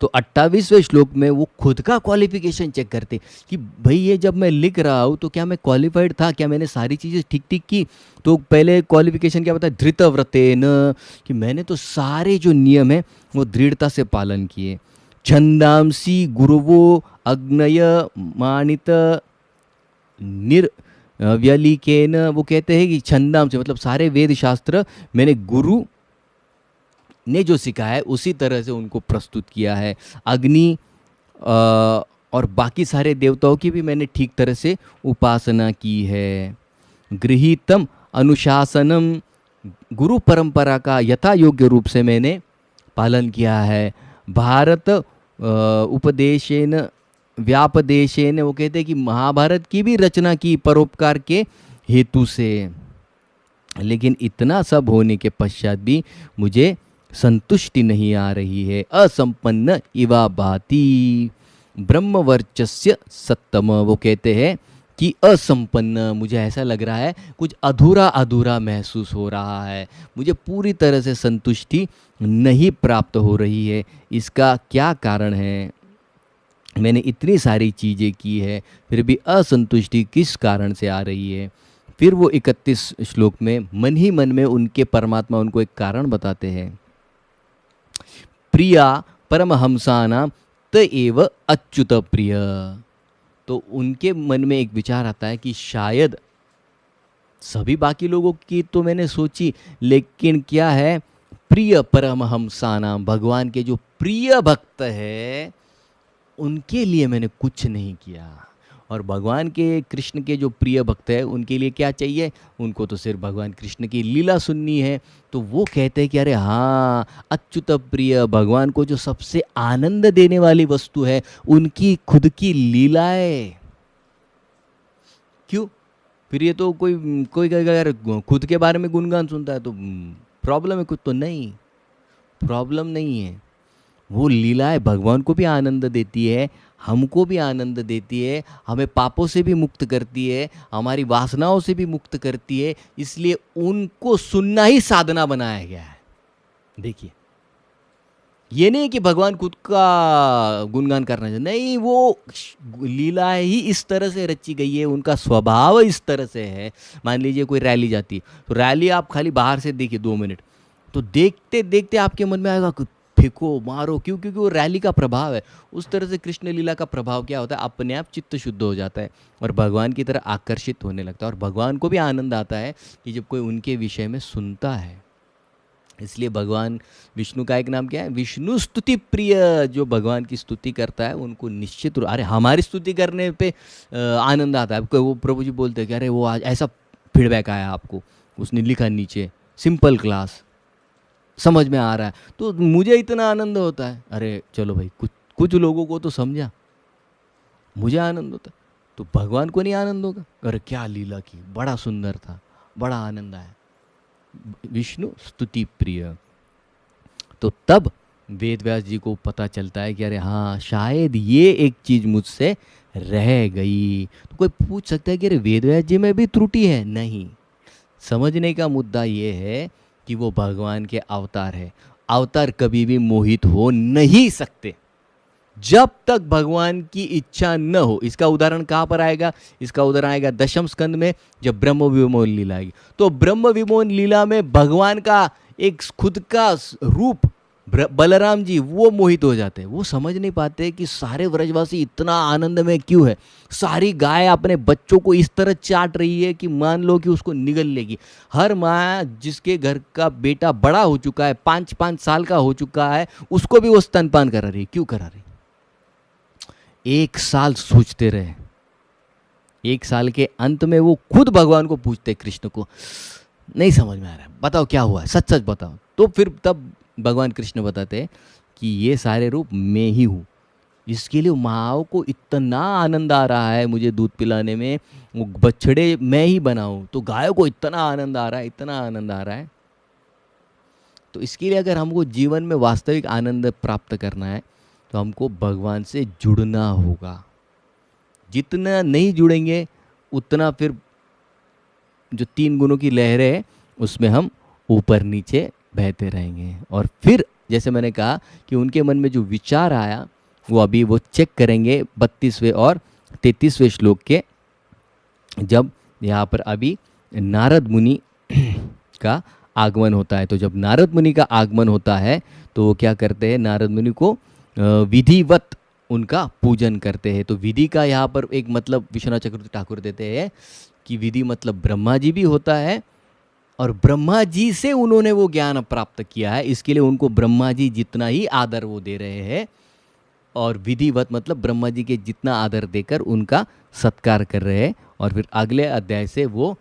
S1: तो 28वें श्लोक में वो खुद का क्वालिफिकेशन चेक करते कि भाई ये जब मैं लिख रहा हूँ तो क्या मैं क्वालिफाइड था, क्या मैंने सारी चीज़ें ठीक ठीक की। तो पहले क्वालिफिकेशन क्या बताया, धृतव्रतेन, कि मैंने तो सारे जो नियम है वो दृढ़ता से पालन किए। छंदांसी गुरुवो अग्नय मानित व्यलिकेन, वो कहते हैं कि छंदाम से मतलब सारे वेद शास्त्र मैंने गुरु ने जो सिखाया है उसी तरह से उनको प्रस्तुत किया है। अग्नि और बाकी सारे देवताओं की भी मैंने ठीक तरह से उपासना की है। गृहीतम अनुशासनम, गुरु परंपरा का यथा योग्य रूप से मैंने पालन किया है। भारत उपदेशेन व्यापदेशेन, वो कहते हैं कि महाभारत की भी रचना की परोपकार के हेतु से। लेकिन इतना सब होने के पश्चात भी मुझे संतुष्टि नहीं आ रही है। असंपन्न इवा भाति ब्रह्मवर्चस्य सत्तम, वो कहते हैं कि असंपन्न, मुझे ऐसा लग रहा है कुछ अधूरा अधूरा महसूस हो रहा है, मुझे पूरी तरह से संतुष्टि नहीं प्राप्त हो रही है। इसका क्या कारण है? मैंने इतनी सारी चीज़ें की है फिर भी असंतुष्टि किस कारण से आ रही है? फिर वो 31 श्लोक में मन ही मन में उनके परमात्मा उनको एक कारण बताते हैं। प्रिया परमहंसानां त एव अच्युत प्रिय। तो उनके मन में एक विचार आता है कि शायद सभी बाकी लोगों की तो मैंने सोची, लेकिन क्या है, प्रिय परमहंसानां, भगवान के जो प्रिय भक्त है उनके लिए मैंने कुछ नहीं किया। और भगवान के, कृष्ण के जो प्रिय भक्त है उनके लिए क्या चाहिए, उनको तो सिर्फ भगवान कृष्ण की लीला सुननी है। तो वो कहते हैं कि अरे हाँ, अच्युत प्रिय, भगवान को जो सबसे आनंद देने वाली वस्तु है उनकी खुद की लीलाएं। क्यों? फिर ये तो कोई कोई अगर खुद के बारे में गुणगान सुनता है तो प्रॉब्लम है कुछ? तो नहीं, प्रॉब्लम नहीं है। वो लीलाएं भगवान को भी आनंद देती है, हमको भी आनंद देती है, हमें पापों से भी मुक्त करती है, हमारी वासनाओं से भी मुक्त करती है। इसलिए उनको सुनना ही साधना बनाया गया है। देखिए, ये नहीं कि भगवान खुद का गुणगान करना चाहिए, नहीं, वो लीलाएं ही इस तरह से रची गई है, उनका स्वभाव इस तरह से है। मान लीजिए कोई रैली जाती है, तो रैली आप खाली बाहर से देखिए 2 मिनट, तो देखते देखते आपके मन में आएगा फेंको मारो, क्यों? क्योंकि वो रैली का प्रभाव है। उस तरह से कृष्ण लीला का प्रभाव क्या होता है, अपने आप चित्त शुद्ध हो जाता है और भगवान की तरह आकर्षित होने लगता है। और भगवान को भी आनंद आता है कि जब कोई उनके विषय में सुनता है। इसलिए भगवान विष्णु का एक नाम क्या है, विष्णु स्तुति प्रिय। जो भगवान की स्तुति करता है उनको निश्चित रूप, अरे हमारी स्तुति करने पे आनंद आता है। वो प्रभु जी बोलते हैं कि अरे वो आज ऐसा फीडबैक आया आपको, उसने लिखा नीचे सिंपल क्लास, समझ में आ रहा है, तो मुझे इतना आनंद होता है। अरे चलो भाई, कुछ लोगों को तो समझा, मुझे आनंद होता है, तो भगवान को नहीं आनंद होगा? अरे क्या लीला की, बड़ा सुंदर था, बड़ा आनंद आया। विष्णु स्तुति प्रिय। तो तब वेद व्यास जी को पता चलता है कि अरे हाँ, शायद ये एक चीज मुझसे रह गई। तो कोई पूछ सकता है कि अरे वेद व्यास जी में भी त्रुटि है? नहीं, समझने का मुद्दा ये है कि वो भगवान के अवतार है। अवतार कभी भी मोहित हो नहीं सकते जब तक भगवान की इच्छा न हो। इसका उदाहरण कहाँ पर आएगा? इसका उदाहरण आएगा दशम स्कंद में, जब ब्रह्म विमोचन लीला आएगी। तो ब्रह्म विमोचन लीला में भगवान का एक खुद का रूप बलराम जी वो मोहित हो जाते हैं। वो समझ नहीं पाते कि सारे व्रजवासी इतना आनंद में क्यों है। सारी गाय अपने बच्चों को इस तरह चाट रही है कि मान लो कि उसको निगल लेगी। हर माँ जिसके घर का बेटा बड़ा हो चुका है, 5-5 साल का हो चुका है, उसको भी वो स्तनपान करा रही है। क्यों करा रही? 1 साल सोचते रहे। 1 साल के अंत में वो खुद भगवान को पूछते, कृष्ण को, नहीं समझ में आ रहा है, बताओ क्या हुआ है, सच सच बताओ। तो फिर तब भगवान कृष्ण बताते कि ये सारे रूप मैं ही हूँ। इसके लिए माँ को इतना आनंद आ रहा है मुझे दूध पिलाने में, वो बछड़े मैं ही बनाऊँ, तो गायों को इतना आनंद आ रहा है, इतना आनंद आ रहा है। तो इसके लिए अगर हमको जीवन में वास्तविक आनंद प्राप्त करना है तो हमको भगवान से जुड़ना होगा। जितना नहीं जुड़ेंगे उतना फिर जो 3 गुणों की लहरें है उसमें हम ऊपर नीचे बहते रहेंगे। और फिर जैसे मैंने कहा कि उनके मन में जो विचार आया वो अभी वो चेक करेंगे 32वें और 33वें श्लोक के, जब यहाँ पर अभी नारद मुनि का आगमन होता है। तो जब नारद मुनि का आगमन होता है तो वो क्या करते हैं, नारद मुनि को विधिवत उनका पूजन करते हैं। तो विधि का यहाँ पर एक मतलब विश्वनाथ चक्रवर्ती ठाकुर देते हैं कि विधि मतलब ब्रह्मा जी भी होता है, और ब्रह्मा जी से उन्होंने वो ज्ञान प्राप्त किया है, इसके लिए उनको ब्रह्मा जी जितना ही आदर वो दे रहे हैं। और विधिवत मतलब ब्रह्मा जी के जितना आदर देकर उनका सत्कार कर रहे हैं। और फिर अगले अध्याय से वो